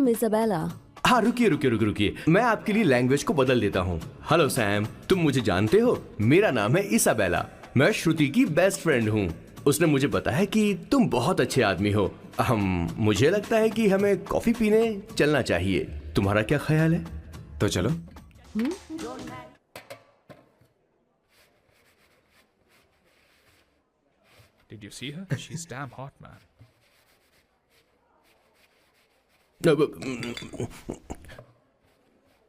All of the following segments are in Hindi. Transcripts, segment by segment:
am Isabella. हाँ रुकिए, मैं आपके लिए लैंग्वेज को बदल देता हूँ। हेलो सैम, तुम मुझे जानते हो? मेरा नाम है इसाबेला। मैं श्रुति की बेस्ट फ्रेंड हूँ। उसने मुझे बताया कि तुम बहुत अच्छे आदमी हो। मुझे लगता है कि हमें कॉफी पीने चलना चाहिए। तुम्हारा क्या ख्याल है? तो चलो। Did you see her? She's damn hot, man.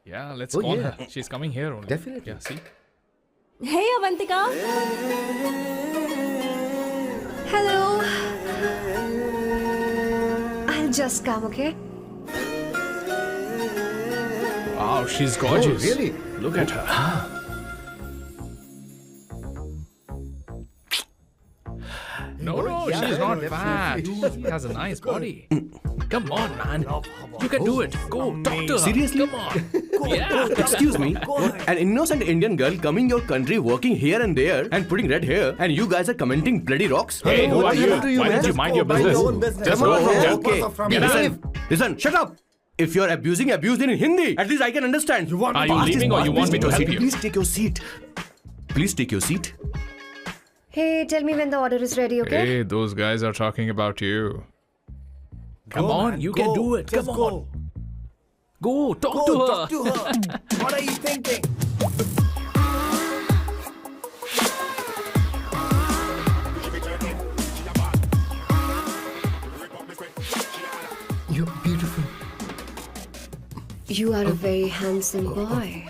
Yeah, let's call her. She's coming here only. Definitely. Yeah, see? Hey, Avantika. Hello. I'll just come, okay? Wow, she's gorgeous. Oh, really? Look at her. No, she's not fat. She has a nice body. Come on, man. You can do it. Go, talk to her. Seriously? Come on. Yeah. Excuse me, an innocent Indian girl coming your country, working here and there, and putting red hair, and you guys are commenting bloody rocks? Hey, who are you? happened to you, Why man? don't you mind your business? Just go from here. Okay. Listen, shut up. If you're abuse it in Hindi. At least I can understand. Are you leaving or you want me to help you? Please take your seat. Please take your seat. Hey, tell me when the order is ready, okay? Hey, those guys are talking about you. Come on, you can do it. Come on. Go, talk to her. What are you thinking? You're beautiful. You are a very handsome boy.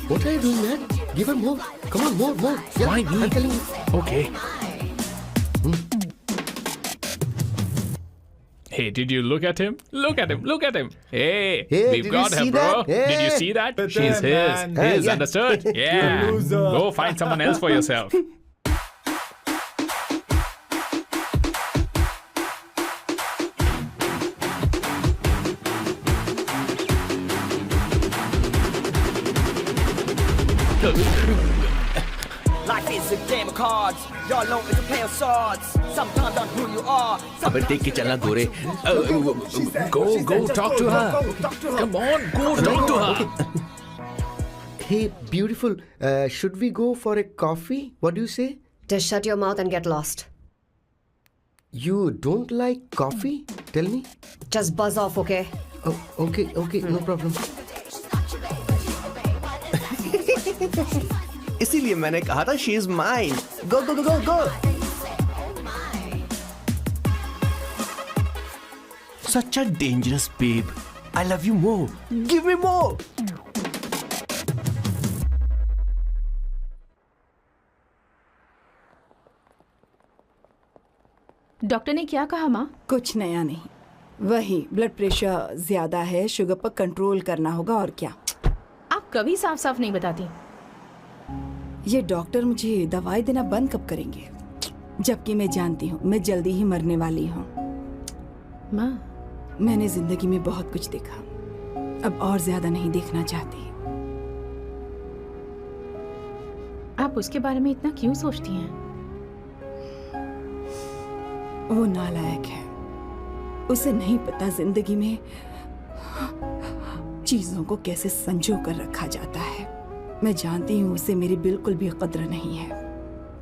What are you doing, man? Give her more. Come on, more. Yeah, Why me? I'm telling you. Okay. Hey, did you look at him? Look at him. Hey, Hey, we've did got you her, see bro. that? Hey. Did you see that? But She's then, man. his, Yeah. understood? Yeah. loser. Go find someone else for yourself. Life is a game of cards. Y'all know it's a play of swords. Sometimes on who you are. अबे देख के चलना गोरे. Go, talk to her. Come on, go, talk to her. Hey, beautiful. Should we go for a coffee? What do you say? Just shut your mouth and get lost. You don't like coffee? Tell me. Just buzz off, okay? Oh, okay, no problem. इसीलिए मैंने कहा था she is mine. Go. Such a dangerous babe. I love you more. Give me more. Doctor ने क्या कहा माँ? कुछ नया नहीं, वही ब्लड प्रेशर ज्यादा है, शुगर पर कंट्रोल करना होगा और क्या। आप कभी साफ साफ नहीं बताती। ये डॉक्टर मुझे दवाई देना बंद कब करेंगे, जबकि मैं जानती हूँ मैं जल्दी ही मरने वाली हूँ। माँ, मैंने जिंदगी में बहुत कुछ देखा, अब और ज्यादा नहीं देखना चाहती। आप उसके बारे में इतना क्यों सोचती हैं? वो नालायक है, उसे नहीं पता जिंदगी में चीजों को कैसे संजो कर रखा जाता है। मैं जानती हूँ उसे मेरी बिल्कुल भी कद्र नहीं है।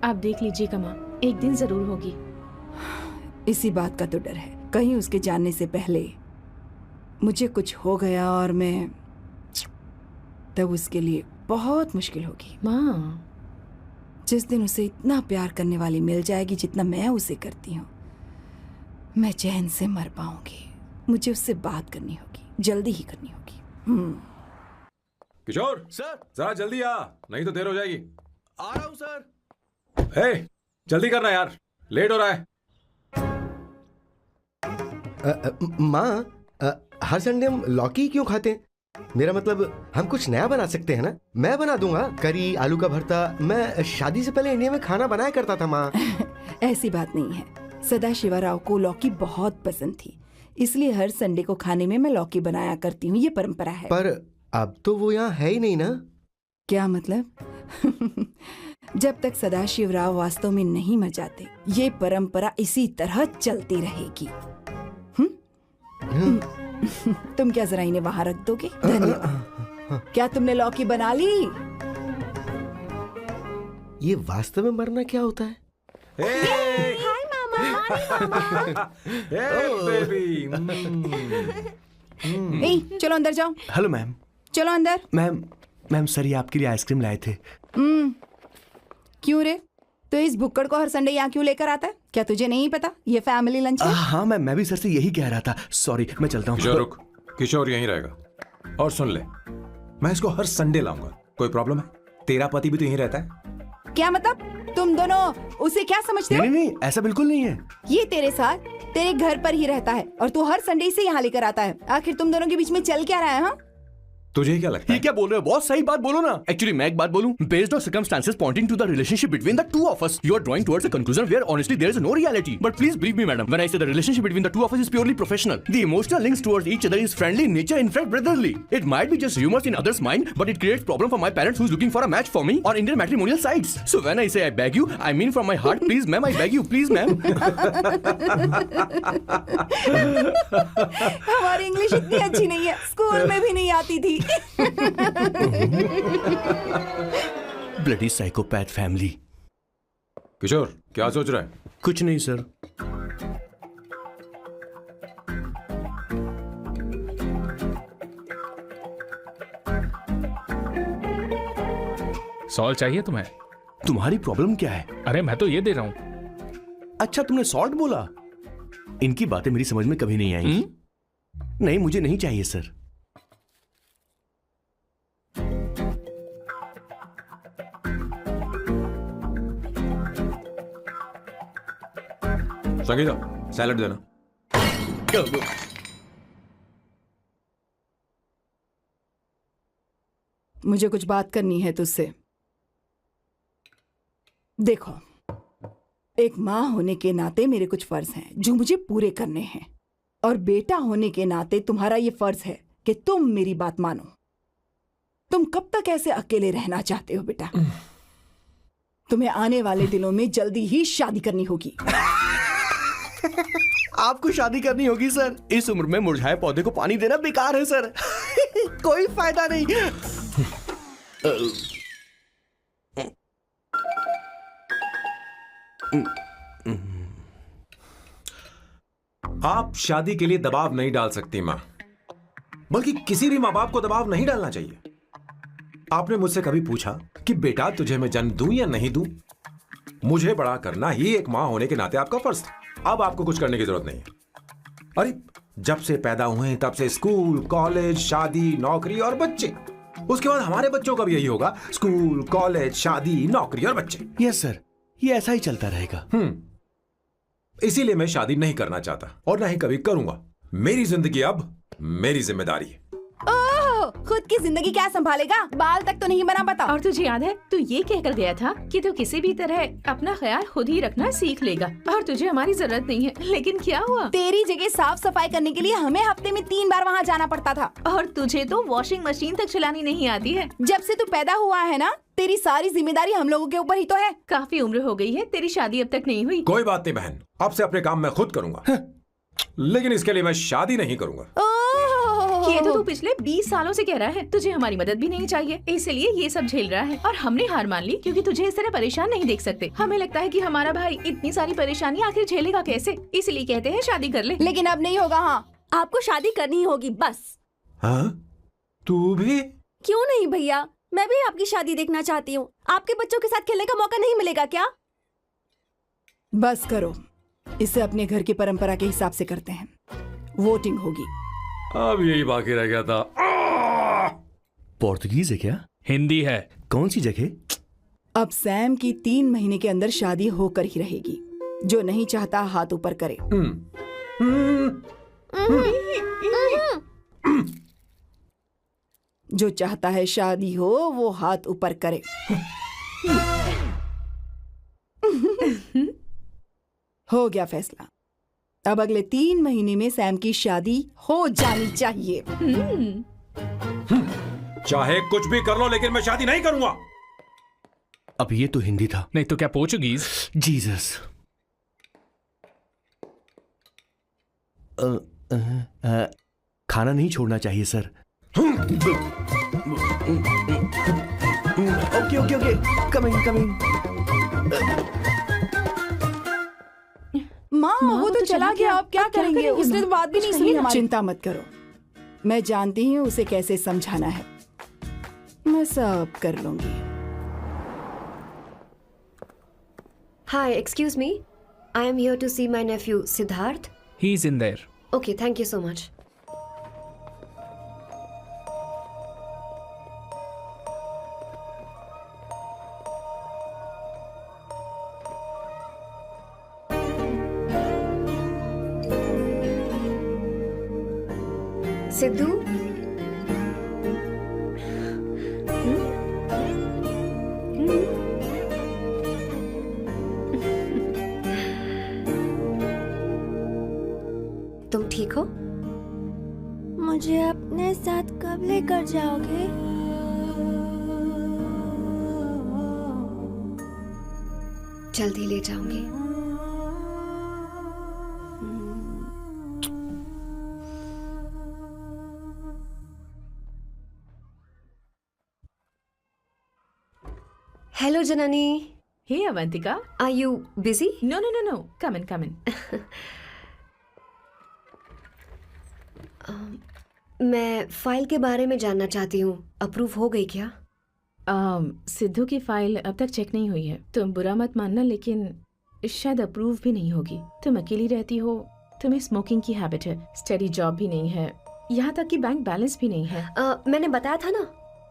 आप देख लीजिएगा माँ, एक दिन जरूर होगी। इसी बात का तो डर है, कहीं उसके जानने से पहले मुझे कुछ हो गया और मैं, तब उसके लिए बहुत मुश्किल होगी। माँ, जिस दिन उसे इतना प्यार करने वाली मिल जाएगी जितना मैं उसे करती हूँ, मैं चैन से मर पाऊंगी। मुझे उससे बात करनी होगी, जल्दी ही करनी होगी। किशोर सर, जरा जल्दी आ, नहीं तो देर हो जाएगी। आ रहा हूँ सर। हे, जल्दी करना यार, लेट हो रहा है। माँ, हर संडे हम लौकी क्यों खाते हैं? मेरा मतलब हम कुछ नया बना सकते हैं ना? मैं बना दूंगा करी, आलू का भरता। मैं शादी से पहले इंडिया में खाना बनाया करता था माँ। ऐसी बात नहीं है, सदाशिवा राव को लौकी बहुत पसंद थी, इसलिए हर संडे को खाने में मैं लौकी बनाया करती हूँ। ये परंपरा है। पर अब तो वो यहाँ है ही नहीं ना। क्या मतलब? जब तक सदाशिवराव वास्तव में नहीं मर जाते ये परंपरा इसी तरह चलती रहेगी। तुम क्या जरा इन्हें वहां रख दोगे? धन्यवाद। क्या तुमने लौकी बना ली? ये वास्तव में मरना क्या होता है? हाय मामा। बेबी। ए, चलो अंदर जाओ। Hello ma'am. चलो अंदर। मैम सर ये आपके लिए आइसक्रीम लाए थे। क्यों रे? तो इस भुक्कड़ को हर संडे यहाँ क्यों लेकर आता है? क्या तुझे नहीं पता ये फैमिली लंच है? हाँ मैम, मैं भी सर से यही कह रहा था। सॉरी, मैं चलता हूँ। किशोर रुक, किशोर यहीं रहेगा। और सुन ले, मैं इसको हर संडे लाऊंगा। कोई प्रॉब्लम है? तेरा पति भी तो यहीं रहता है। क्या मतलब? तुम दोनों उसे क्या समझते हो? नहीं, ऐसा बिल्कुल नहीं है। ये तेरे साथ तेरे घर पर ही रहता है और तू हर संडे से यहाँ लेकर आता है। आखिर तुम दोनों के बीच में चल क्या रहा है? हाँ, तुझे क्या लगता ये है? क्या बोल रहे हो? बहुत सही बात बोलो ना। एक्चुअली मैं एक बात बोलूं, based on circumstances pointing to the relationship between the two of us, you are drawing towards a conclusion where honestly there is no reality. But please believe me madam, when I say the relationship between the two of us is purely professional, the emotional links towards each other is friendly in nature, in fact brotherly. It might be just rumors in others' mind, but it creates problem for my parents who's looking for a match for me on Indian matrimonial sites. So when I say I beg you, I mean from my heart, please ma'am, I beg you, please ma'am. हमारी इंग्लिश इतनी अच्छी नहीं है, स्कूल में भी नहीं आती थी। Bloody psychopath family. किशोर क्या सोच रहा है? कुछ नहीं सर। सॉल्ट चाहिए तुम्हें? तुम्हारी प्रॉब्लम क्या है? अरे मैं तो ये दे रहा हूँ। अच्छा तुमने सॉल्ट बोला? इनकी बातें मेरी समझ में कभी नहीं आएंगी। नहीं, मुझे नहीं चाहिए सर। संगीता सैलड देना। मुझे कुछ बात करनी है तुझसे। देखो, एक माँ होने के नाते मेरे कुछ फर्ज हैं जो मुझे पूरे करने हैं, और बेटा होने के नाते तुम्हारा ये फर्ज है कि तुम मेरी बात मानो। तुम कब तक ऐसे अकेले रहना चाहते हो बेटा? तुम्हें आने वाले दिनों में जल्दी ही शादी करनी होगी। आपको शादी करनी होगी सर? इस उम्र में मुरझाए पौधे को पानी देना बेकार है सर। कोई फायदा नहीं। आप शादी के लिए दबाव नहीं डाल सकती माँ, बल्कि किसी भी माँ बाप को दबाव नहीं डालना चाहिए। आपने मुझसे कभी पूछा कि बेटा तुझे मैं जन्म दूं या नहीं दूं? मुझे बड़ा करना ही एक माँ होने के नाते आपका फर्ज था। अब आपको कुछ करने की जरूरत नहीं है। अरे जब से पैदा हुए हैं तब से स्कूल, कॉलेज, शादी, नौकरी और बच्चे। उसके बाद हमारे बच्चों का भी यही होगा, स्कूल, कॉलेज, शादी, नौकरी और बच्चे। यस सर, ये ऐसा ही चलता रहेगा। इसीलिए मैं शादी नहीं करना चाहता और ना ही कभी करूंगा। मेरी जिंदगी अब मेरी जिम्मेदारी है। ओह, खुद की जिंदगी क्या संभालेगा? बाल तक तो नहीं बना पता। और तुझे याद है तू ये कहकर गया था कि तू किसी भी तरह अपना ख्याल खुद ही रखना सीख लेगा और तुझे हमारी जरूरत नहीं है। लेकिन क्या हुआ? तेरी जगह साफ सफाई करने के लिए हमें हफ्ते में 3 बार वहाँ जाना पड़ता था। और तुझे तो वॉशिंग मशीन तक चलानी नहीं आती है। जब से तू पैदा हुआ है ना, तेरी सारी जिम्मेदारी हम लोगों के ऊपर ही तो है। काफी उम्र हो गई है, तेरी शादी अब तक नहीं हुई। कोई बात नहीं बहन, अब से अपने काम मैं खुद करूंगा। लेकिन इसके लिए मैं शादी नहीं करूंगा। ये तो तू पिछले 20 सालों से कह रहा है। तुझे हमारी मदद भी नहीं चाहिए, इसलिए ये सब झेल रहा है। और हमने हार मान ली क्योंकि तुझे इस तरह परेशान नहीं देख सकते। हमें लगता है कि हमारा भाई इतनी सारी परेशानी आखिर झेलेगा कैसे, इसलिए कहते हैं शादी कर ले। लेकिन अब नहीं होगा। हाँ, आपको शादी करनी ही होगी बस। हाँ? तू भी? क्यों नहीं भैया, मैं भी आपकी शादी देखना चाहती हूँ। आपके बच्चों के साथ खेलने का मौका नहीं मिलेगा क्या? बस करो, इसे अपने घर की परंपरा के हिसाब से करते हैं। वोटिंग होगी। अब यही बाकी रह गया था। पोर्तुगीज है क्या? हिंदी है। कौन सी जगह? अब सैम की 3 महीने के अंदर शादी होकर ही रहेगी। जो नहीं चाहता हाथ ऊपर करे। जो चाहता है शादी हो वो हाथ ऊपर करे। हो गया फैसला। अब अगले 3 महीने में सैम की शादी हो जानी चाहिए। चाहे कुछ भी कर लो, लेकिन मैं शादी नहीं करूंगा। अब ये तो हिंदी था। नहीं तो क्या पोर्चुगीज? जीसस। खाना नहीं छोड़ना चाहिए sir. Okay okay okay, coming coming. माँ वो तो चला गया, आप क्या करेंगे? उसने तो बात भी नहीं सुनी हमारी। चिंता मत करो, मैं जानती हूँ उसे कैसे समझाना है, मैं सब कर लूंगी। Hi, excuse me. I am here to see my nephew Siddharth. He's in there. Okay, thank you so much. Sidhu, तुम ठीक हो? मुझे अपने साथ कब लेकर जाओगे? जल्दी ले जाऊंगी। Hello, Janani. Hey, Avantika. Are you busy? No, no, no, no. Come in, come in. मैं फाइल के बारे में जानना चाहती हूँ, अप्रूव हो गई क्या? सिद्धू की फाइल अब तक चेक नहीं हुई है। तुम बुरा मत मानना, लेकिन शायद अप्रूव भी नहीं होगी। तुम अकेली रहती हो, तुम्हें स्मोकिंग की हैबिट है, स्टडी जॉब भी नहीं है, यहाँ तक कि बैंक बैलेंस भी नहीं है। मैंने बताया था ना,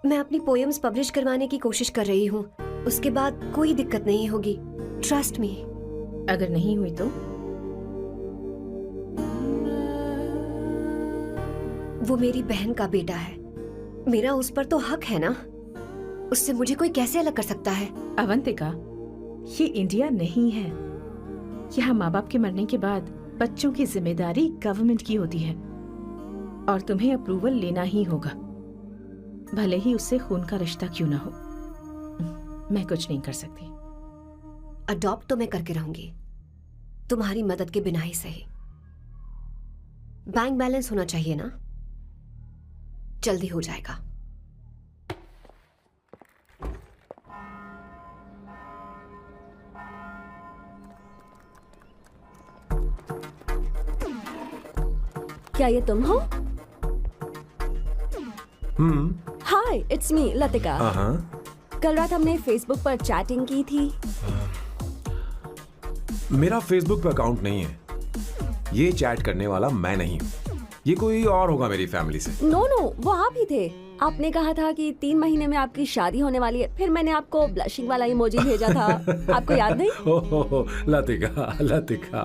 मैं अपनी पोएम्स पब्लिश करवाने की कोशिश कर रही हूँ। उसके बाद कोई दिक्कत नहीं होगी, ट्रस्ट मी। अगर नहीं हुई तो? वो मेरी बहन का बेटा है, मेरा उस पर तो हक है ना। उससे मुझे कोई कैसे अलग कर सकता है? अवंतिका, ये इंडिया नहीं है। यहाँ माँ बाप के मरने के बाद बच्चों की जिम्मेदारी गवर्नमेंट की होती है और तुम्हें अप्रूवल लेना ही होगा, भले ही उससे खून का रिश्ता क्यों ना हो। मैं कुछ नहीं कर सकती। अडॉप्ट तो मैं करके रहूंगी, तुम्हारी मदद के बिना ही सही। बैंक बैलेंस होना चाहिए ना, जल्दी हो जाएगा। क्या ये तुम हो? हाय, इट्स मी लतिका। कल रात हमने फेसबुक पर चैटिंग की थी। मेरा फेसबुक पे अकाउंट नहीं है, ये चैट करने वाला मैं नहीं हूँ, ये कोई और होगा मेरी फैमिली से। नो नो, वो आप ही थे। आपने कहा था कि 3 महीने में आपकी शादी होने वाली है, फिर मैंने आपको ब्लशिंग वाला इमोजी भेजा था। आपको याद नहीं? ओहो लतिका, लतिका,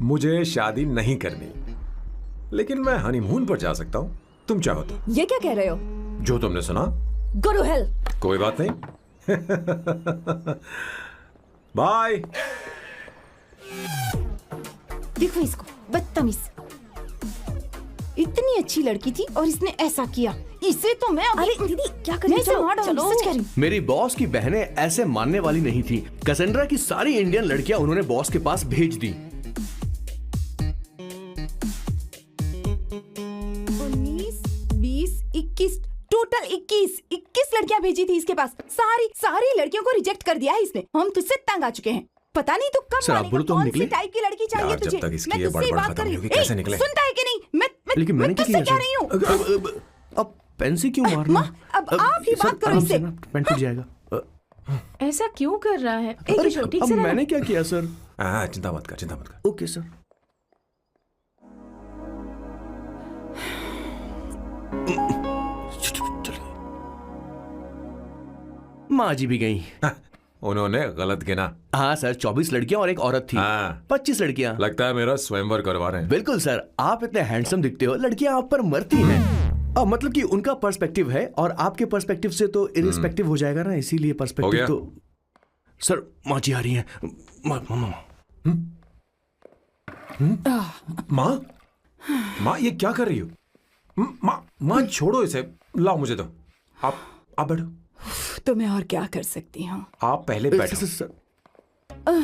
मुझे शादी नहीं करनी, लेकिन मैं हनीमून पर जा सकता हूँ, तुम चाहो तो। ये क्या कह रहे हो? जो तुमने सुना। Go to hell। कोई बात नहीं। बाय। देखो इसको, बदतमीज। इतनी अच्छी लड़की थी और इसने ऐसा किया। इसे तो मैं अभी... अरे दीदी क्या कर रही हो? चलो, सच कह रही हूं। मेरी बॉस की बहनें ऐसे मानने वाली नहीं थी। कैसेंड्रा की सारी इंडियन लड़कियां उन्होंने बॉस के पास भेज दी। 19, 20, 21, टोटल 21 लड़कियां भेजी थी इसके पास। सारी लड़कियों को रिजेक्ट कर दिया है इसने। हम तुझसे तंग आ चुके हैं। पता नहीं तू कब सर, आप बोलो तो हम कौन सी निकले? टाइप की लड़की चाहिए यार, तुझे? जब तक इसकी मैं ये तुझसे ही बड़बड़ बात खत्म कर रही नहीं हूँ। होगी, कैसे निकले? सुनता है कि नहीं? लेकिन मैंने क्या तुझसे किया कह रही हूँ। अब पेन से क्यों मारना? अब आप ही बात करो इससे। पेन टूट जाएगा। ऐसा क्यों कर रहा है? एक अरे, मिनट, ठीक अब से रहना। मैंने क्या किया सर? चिंता मत कर, चिंता मत कर। Okay sir. माँ जी भी गई। उन्होंने गलत गिना। हाँ सर, 24 लड़कियां और एक औरत थी। 25 लड़कियां। लगता है मेरा स्वयंवर करवा रहे हैं। बिल्कुल सर, आप इतने हैंडसम दिखते हो, लड़कियां आप पर मरती हैं। मतलब कि उनका पर्सपेक्टिव है और आपके पर्सपेक्टिव से तो इरिस्पेक्टिव हो जाएगा ना, इसीलिए पर्सपेक्टिव तो। सर माँ जी आ रही हैं। माँ ये क्या कर रही हो? माँ छोड़ो इसे, लाओ मुझे दो। आप बैठो। तो मैं और क्या कर सकती हूँ? आप पहले बैठो।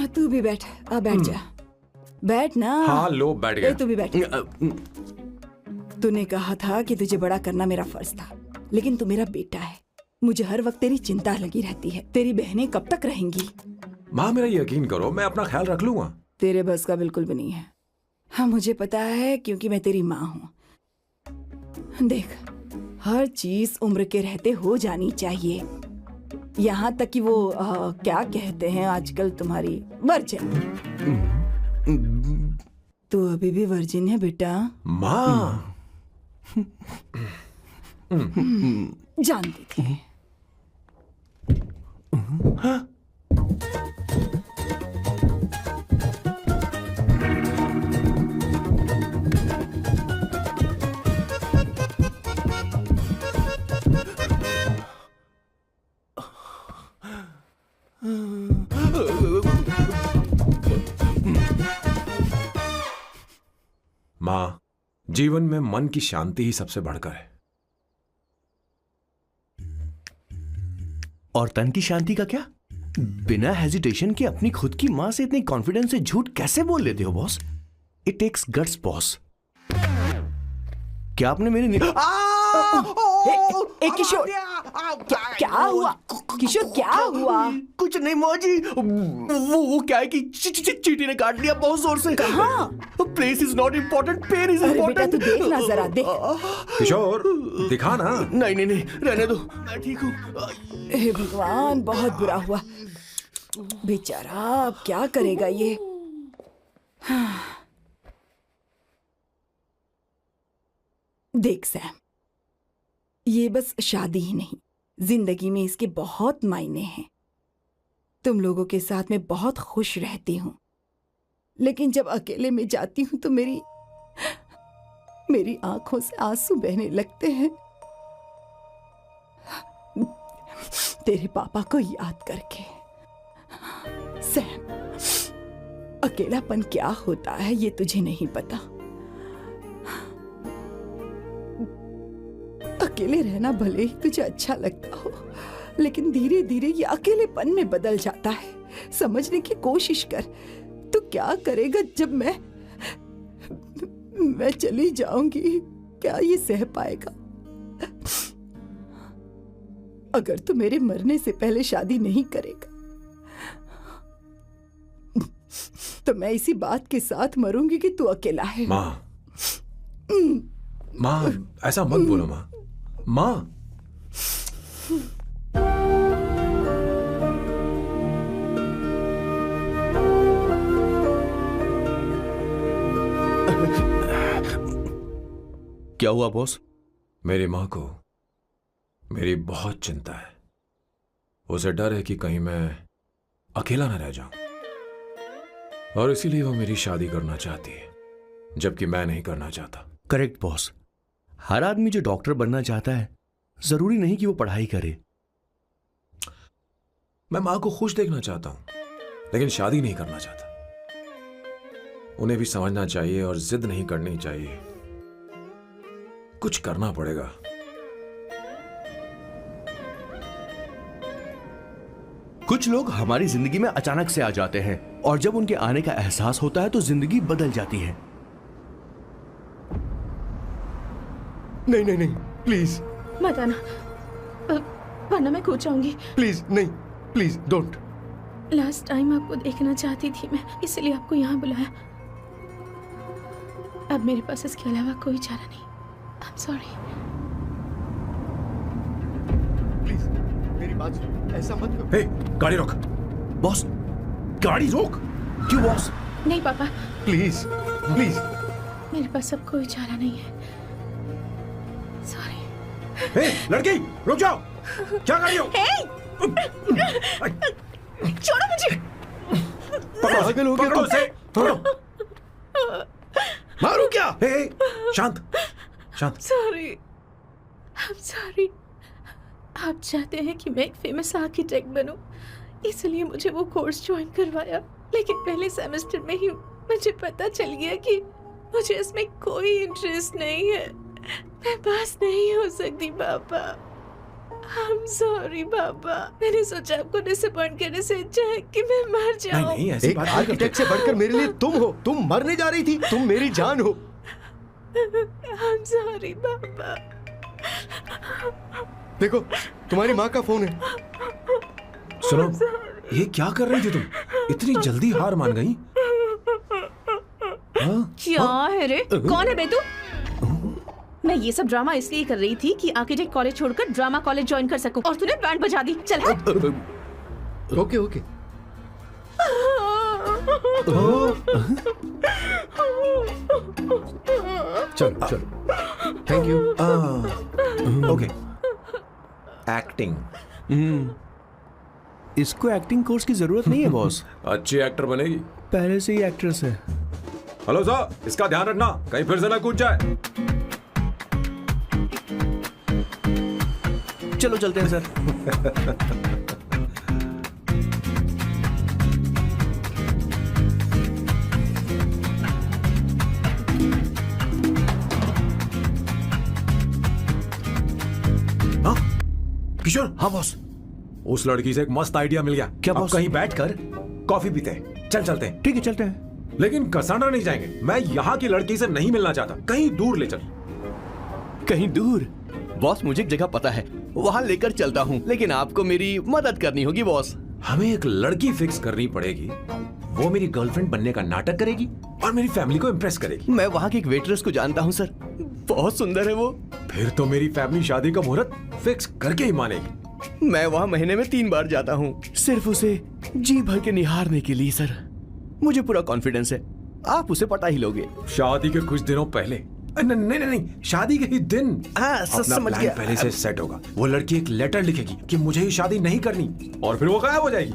तू भी बैठ, अब बैठ जा, बैठ ना। हाँ लो बैठ ए, गया। तू भी बैठ। तूने कहा था कि तुझे बड़ा करना मेरा फर्ज था, लेकिन तू मेरा बेटा है। मुझे हर वक्त तेरी चिंता लगी रहती है। तेरी बहनें कब तक रहेंगी? माँ मेरा यकीन करो, मैं अपना ख्याल रख लूंगा। तेरे बस का बिल्कुल भी नहीं है। हाँ मुझे पता है, क्योंकि मैं तेरी माँ हूँ। देख, हर चीज उम्र के रहते हो जानी चाहिए, यहाँ तक कि वो क्या कहते हैं आजकल तुम्हारी वर्जिन। तू अभी भी वर्जिन है बेटा? माँ जानती थी। माँ, जीवन में मन की शांति ही सबसे बढ़कर है। और तन की शांति का क्या? बिना हेजिटेशन के अपनी खुद की मां से इतनी कॉन्फिडेंस से झूठ कैसे बोल लेते हो boss? It takes guts boss. क्या आपने मेरे किशोर, क्या हुआ? किशोर क्या हुआ? कुछ नहीं मौजी, वो क्या है कि चींटी ने काट लिया बहुत जोर से। कहाँ? Place is not important, pen is अरे बेटा इम्पोर्टेंट। तू देख ना जरा, देख। किशोर दिखा ना। नहीं नहीं नहीं, रहने दो, मैं ठीक हूँ। हे भगवान, बहुत बुरा हुआ बेचारा। अब क्या करेगा ये? देख सैम, ये बस शादी ही नहीं, जिंदगी में इसके बहुत मायने हैं। तुम लोगों के साथ मैं बहुत खुश रहती हूँ, लेकिन जब अकेले में जाती हूँ तो मेरी आंखों से आंसू बहने लगते हैं, तेरे पापा को याद करके। सैम, अकेलापन क्या होता है ये तुझे नहीं पता। अकेले रहना भले ही तुझे अच्छा लगता हो, लेकिन धीरे धीरे ये अकेलेपन में बदल जाता है। समझने की कोशिश कर। तू क्या करेगा जब मैं चली जाऊंगी? क्या ये सह पाएगा? अगर तू मेरे मरने से पहले शादी नहीं करेगा तो मैं इसी बात के साथ मरूंगी कि तू अकेला है। माँ, माँ ऐसा मत बोलो माँ। माँ, क्या हुआ बॉस? मेरी माँ को मेरी बहुत चिंता है। उसे डर है कि कहीं मैं अकेला न रह जाऊं, और इसीलिए वो मेरी शादी करना चाहती है, जबकि मैं नहीं करना चाहता। Correct boss. हर आदमी जो डॉक्टर बनना चाहता है, जरूरी नहीं कि वो पढ़ाई करे। मैं माँ को खुश देखना चाहता हूं, लेकिन शादी नहीं करना चाहता। उन्हें भी समझना चाहिए और जिद नहीं करनी चाहिए। कुछ करना पड़ेगा। कुछ लोग हमारी जिंदगी में अचानक से आ जाते हैं, और जब उनके आने का एहसास होता है तो जिंदगी बदल जाती है। नहीं नहीं नहीं, प्लीज मत आना, वरना मैं कूद जाऊंगी। प्लीज नहीं, प्लीज डोंट। लास्ट टाइम आपको देखना चाहती थी मैं, इसलिए आपको यहाँ बुलाया। अब मेरे पास इसके अलावा कोई चारा नहीं। आई एम सॉरी। प्लीज मेरी बात सुन, ऐसा मत करो। हे, गाड़ी रोक। बॉस, गाड़ी रोक। क्यों बॉस? नहीं पापा, प्लीज प्लीज। मेरे पास अब कोई चारा नहीं है। सॉरी। हे, लड़की रुक जाओ। क्या कर रही हो? छोड़ो मुझे। पागल हो गया पकड़ो तू? उसे, पकड़ो। मारू क्या? हे, शांत शांत। Sorry, I am sorry. आप चाहते हैं कि मैं एक फेमस आर्किटेक्ट बनूं, इसलिए मुझे वो कोर्स ज्वाइन करवाया, लेकिन पहले सेमेस्टर में ही मुझे पता चल गया कि मुझे इसमें कोई इंटरेस्ट नहीं है। मैं पास नहीं हो सकती पापा। I'm sorry पापा, मैंने सोचा आपको डिसअपॉइंट करने से अच्छा है कि मैं मर नहीं जाऊं। नहीं, ऐसी एक बात नहीं आर्किटेक्ट से बढ़कर मेरे लिए तुम हो। तुम मरने जा रही थी, तुम मेरी जान हो। I'm sorry पापा। देखो, तुम्हारी माँ का फोन है। सुनो, ये क्या कर रही थी तुम? इतनी जल्दी हार मान गई? हाँ? क्या है रे? कौन है बे तू? मैं ये सब ड्रामा इसलिए कर रही थी कि आर्किटेक्ट कॉलेज छोड़कर ड्रामा कॉलेज ज्वाइन कर सकूं, और तूने बैंड बजा दी। चल हट। Okay okay. चलो चलो, थैंक यू। ओके। एक्टिंग। इसको एक्टिंग कोर्स की जरूरत नहीं है बॉस। अच्छी एक्टर बनेगी। पहले से ही एक्ट्रेस है। हेलो सर, इसका ध्यान रखना कहीं फिर से ना कूद जाए। चलो चलते हैं सर। हाँ? किशोर, हाँ बॉस। उस लड़की से एक मस्त आइडिया मिल गया। क्या अब बॉस? कहीं बैठकर कॉफी पीते हैं। चल चलते हैं। ठीक है चलते हैं। लेकिन कसाना नहीं जाएंगे। मैं यहाँ की लड़की से नहीं मिलना चाहता। कहीं दूर ले चल। कहीं दूर? बॉस मुझे एक जगह पता है, वहाँ लेकर चलता हूँ, लेकिन आपको मेरी मदद करनी होगी बॉस। हमें एक लड़की फिक्स करनी पड़ेगी। वो मेरी गर्लफ्रेंड बनने का नाटक करेगी और मेरी फैमिली को इम्प्रेस करेगी। मैं वहाँ की एक वेट्रेस को जानता हूँ सर, बहुत सुंदर है वो। फिर तो मेरी फैमिली शादी का मुहूर्त फिक्स करके ही मानेगी। मैं वहाँ महीने में 3 बार जाता हूँ, सिर्फ उसे जी भर के निहारने के लिए सर। मुझे पूरा कॉन्फिडेंस है आप उसे पटा ही लोगे। शादी के कुछ दिनों पहले। नहीं नहीं नहीं, शादी के ही दिन हाँ, अपना समझ प्लान गया। पहले से सेट होगा। वो लड़की एक लेटर लिखेगी कि मुझे ही शादी नहीं करनी, और फिर वो गायब हो जाएगी।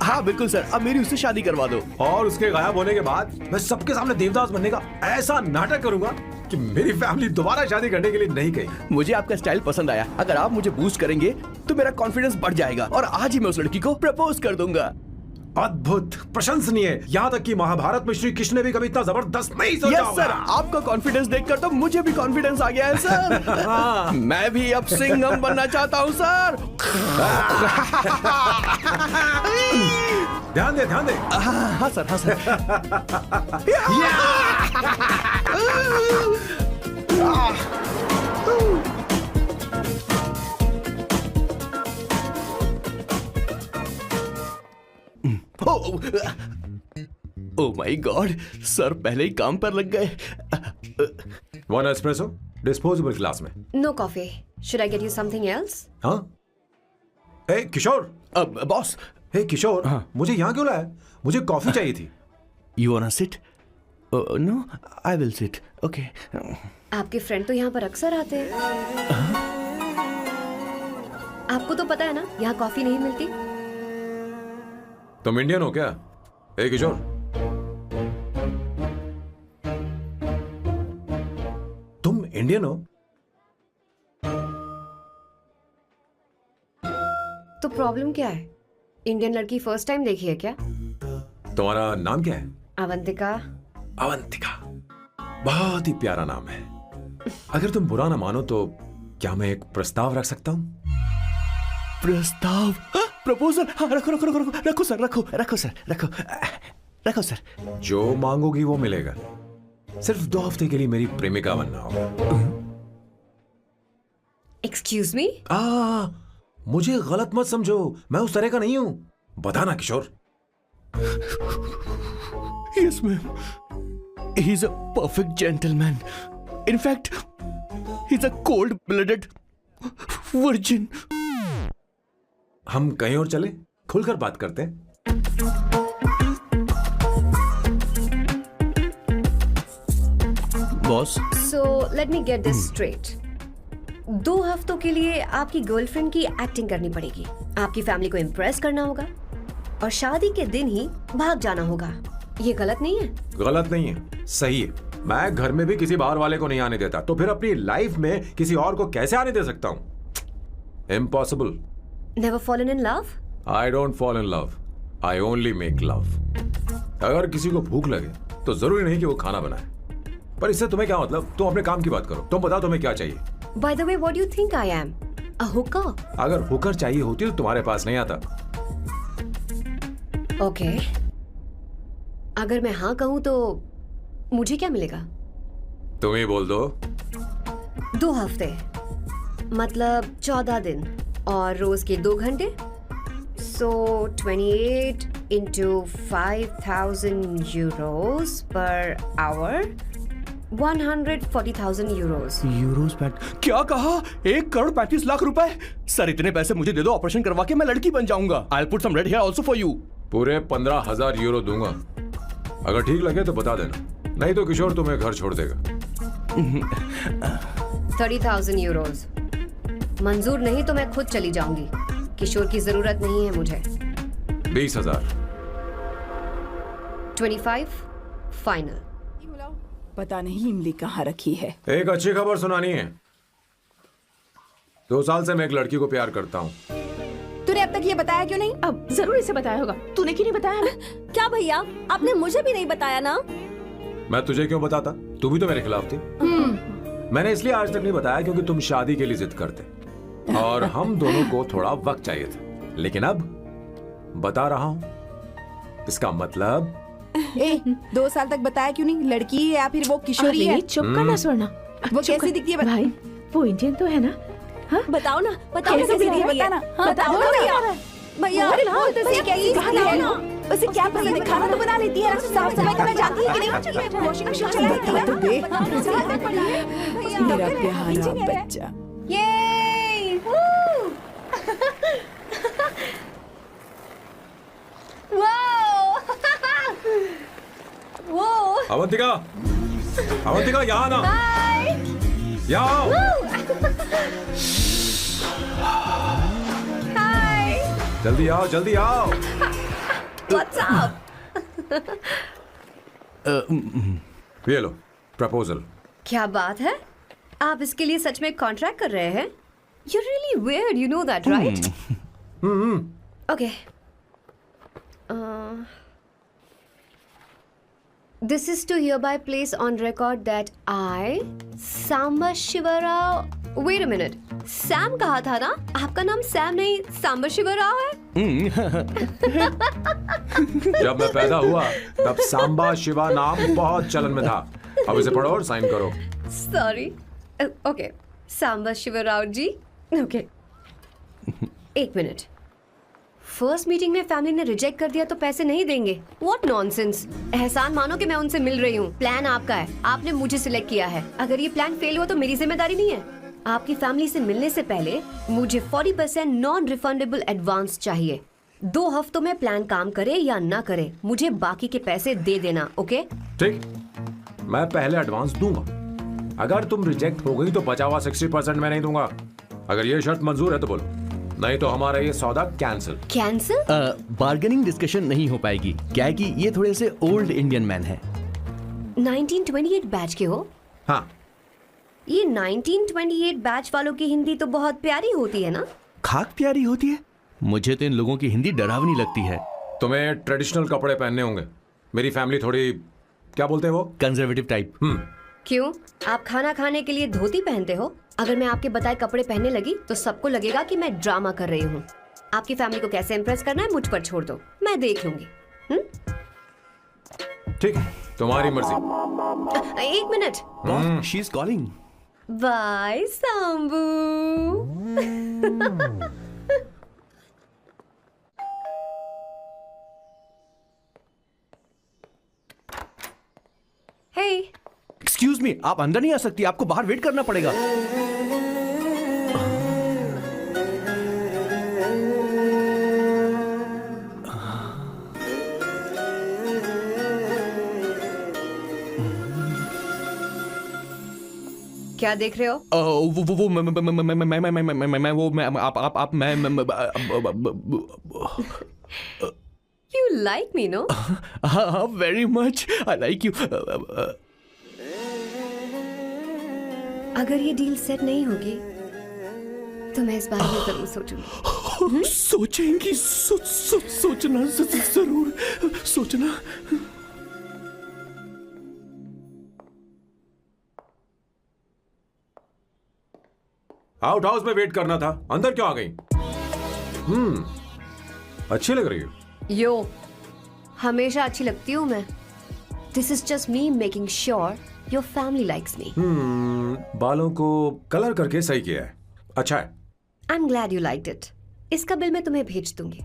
हाँ बिल्कुल सर, अब मेरी उससे शादी करवा दो। और उसके गायब होने के बाद मैं सबके सामने देवदास बनने का ऐसा नाटक करूंगा कि मेरी फैमिली दोबारा शादी करने के लिए नहीं कहेगी। मुझे आपका स्टाइल पसंद आया। अगर आप मुझे बूस्ट करेंगे तो मेरा कॉन्फिडेंस बढ़ जाएगा और आज ही मैं उस लड़की को प्रपोज कर दूंगा। अद्भुत, प्रशंसनीय। यहाँ तक कि महाभारत में श्री कृष्ण ने भी कभी इतना जबरदस्त नहीं सोचा यस सर, आपका कॉन्फिडेंस देखकर तो मुझे भी कॉन्फिडेंस आ गया है सर। मैं भी अब सिंघम बनना चाहता हूँ सर। ध्यान दे, ध्यान दे। हाँ सर, हाँ sir. Oh my god, sir पहले ही काम पर लग गए। 1 एस्प्रेसो डिस्पोजेबल ग्लास में। No coffee. Should I get you something else? हाँ? ए किशोर। अब बॉस। हे किशोर, हाँ। मुझे यहाँ क्यों लाया? मुझे कॉफी चाहिए थी। You want sit? No, I will sit. Okay. आपके फ्रेंड तो यहाँ पर अक्सर आते हैं। आपको तो पता है ना, यहाँ कॉफी नहीं मिलती। तुम इंडियन हो क्या? ए किशोर, तुम इंडियन हो? तो प्रॉब्लम क्या है? इंडियन लड़की फर्स्ट टाइम देखी है क्या? तुम्हारा नाम क्या है? अवंतिका। अवंतिका, बहुत ही प्यारा नाम है। अगर तुम बुरा ना मानो तो क्या मैं एक प्रस्ताव रख सकता हूँ? प्रस्ताव? प्रपोजल? हाँ, रखो रखो रखो रखो रखो सर, रखो रखो सर, रखो रखो सर। जो मांगोगी वो मिलेगा। सिर्फ 2 हफ्ते के लिए मेरी प्रेमिका बनना होगा। Excuse me? मुझे गलत मत समझो, मैं उस तरह का नहीं हूं। बताना किशोर। Yes, ma'am. He's a perfect gentleman. In fact, he's a cold-blooded virgin. हम कहीं और चले, खुलकर बात करते हैं। Boss, so let me get this straight. 2 हफ्तों के लिए आपकी गर्लफ्रेंड की एक्टिंग करनी पड़ेगी, आपकी फैमिली को इम्प्रेस करना होगा, और शादी के दिन ही भाग जाना होगा। ये गलत नहीं है? गलत नहीं है, सही है। मैं घर में भी किसी बाहर वाले को नहीं आने देता, तो फिर अपनी लाइफ में किसी और को कैसे आने दे सकता हूं? Impossible. Never fallen in love? I don't fall in love, I only make love. अगर किसी को भूख लगे तो जरूरी नहीं कि वो खाना बनाए। पर इससे तुम्हें क्या मतलब? तुम अपने काम की बात करो। तुम बताओ तुम्हें क्या चाहिए? Bye the way, what do you think I am? A hookah? अगर हुकर चाहिए होती तो तुम्हारे पास नहीं आता। ओके। अगर मैं हाँ कहूँ तो मुझे क्या मिलेगा? तुम ही बोल दो। 2 हफ्ते, मतलब 14 दिन, और रोज के 2 घंटे। So 28 into 5,000 euros per hour, 140,000 euros. Euros PAT क्या कहा? 1,35,00,000 रुपए? सर इतने पैसे मुझे दे दो, ऑपरेशन करवा के मैं लड़की बन जाऊंगा। I'll put some red hair also for you. पूरे 15,000 यूरो दूंगा। अगर ठीक लगे तो बता देना, नहीं तो किशोर तुम्हें घर छोड़ देगा। 30,000 euros. मंजूर नहीं तो मैं खुद चली जाऊंगी। किशोर की जरूरत नहीं है मुझे। 20,000। 25 फाइनल। पता नहीं इमली कहाँ रखी है। एक अच्छी खबर सुनानी है। 2 साल से मैं एक लड़की को प्यार करता हूँ। तूने अब तक ये बताया क्यों नहीं? अब जरूर इसे बताया होगा। तूने क्यों नहीं बताया हमें? क्या भैया, आपने मुझे भी नहीं बताया ना? मैं तुझे क्यों बताता? तू भी तो मेरे खिलाफ थी। मैंने इसलिए आज तक नहीं बताया क्योंकि तुम शादी के लिए जिद करते और हम दोनों को थोड़ा वक्त चाहिए था। लेकिन अब बता रहा हूँ। इसका मतलब 2 साल तक बताया क्यों नहीं? लड़की है या फिर वो किशोरी है? चुप करना स्वर्ण। वो कैसी दिखती है? भाई वो इंडियन तो है ना? हाँ बताओ ना, बताओ ना कैसी कैसी दिखती है? दिखती है? बताना। हाँ, बताओ ना भैया। भैया उसे क्या ये है ना? उसे क्या पसंद है? खाना तो बना लेती है, साफ सफाई करना जानती है कि नहीं? वॉशिंग मशीन चला लेती है? तो देख मेरा प्यारा बच्चा। ये अवंतिका, अवंतिका यहाँ ना, यहाँ आओ। जल्दी आओ, जल्दी आओ। What's up? ये लो प्रपोजल। क्या बात है? आप इसके लिए सच में कॉन्ट्रैक्ट कर रहे हैं? You're really weird, you know that, right? Okay. This is to hereby place on record that I, Samba Shivarao. Wait a minute. Sam कहा था ना? आपका नाम सैम नहीं सांबा शिवराव है? जब मैं पैदा हुआ तब सांबा शिवा नाम बहुत चलन में था। अब इसे पढ़ो और साइन करो। Sorry. Okay, Samba Shivrao ji. Okay, 1 minute. First meeting में फैमिली ने रिजेक्ट कर दिया तो पैसे नहीं देंगे? What nonsense. एहसान मानो कि मैं उनसे मिल रही हूँ। प्लान आपका है, आपने मुझे सिलेक्ट किया है। अगर ये प्लान फेल हुआ तो मेरी जिम्मेदारी नहीं है। आपकी फैमिली से मिलने से पहले मुझे 40% नॉन रिफंडेबल एडवांस चाहिए। 2 हफ्तों में प्लान काम करे या ना करे, मुझे बाकी के पैसे दे देना। ओके ठीक, मैं पहले एडवांस दूंगा। अगर तुम रिजेक्ट हो गई तो बचा हुआ 60% मैं नहीं दूंगा। अगर ये शर्त मंजूर है तो बोलो, नहीं तो हमारा ये सौदा कैंसिल। कैंसिल? बार्गेनिंग डिस्कशन नहीं हो पाएगी। क्या है कि ये थोड़े से ओल्ड इंडियन मैन है। 1928 बैच के हो? हाँ। ये 1928 बैच वालों की हिंदी तो बहुत प्यारी होती है ना? खाक प्यारी होती है? मुझे तो इन लोगों की हिंदी डरावनी लगती है। तुम्हें ट्रेडिशनल कपड़े पहनने होंगे। मेरी फैमिली थोड़ी, क्या बोलते हैं वो, कंजर्वेटिव टाइप। क्यों? आप खाना खाने के लिए धोती पहनते हो? अगर मैं आपके बताए कपड़े पहनने लगी तो सबको लगेगा कि मैं ड्रामा कर रही हूँ। आपकी फैमिली को कैसे इम्प्रेस करना है मुझ पर छोड़ दो, मैं देख लूंगी। ठीक है, तुम्हारी मर्जी। 1 minute. She is calling. Bye Sambu. Hey, excuse me, आप अंदर नहीं आ सकती, आपको बाहर वेट करना पड़ेगा। क्या देख रहे हो? वो मैं वो मैं आप मैं You like me, no? हाँ, very much. I like you. अगर ये डील सेट नहीं होगी तो मैं इस बारे में जरूर सोचूंगी। सोचेंगी, सोचना जरूर सोचना। आउट हाउस में वेट करना था, अंदर क्यों आ गई? अच्छी लग रही हो। यो, हमेशा अच्छी लगती हूँ मैं। This is just me making sure your family likes me. बालों को कलर करके सही किया है, अच्छा है। I am glad you liked it. इसका बिल मैं तुम्हें भेज दूंगी।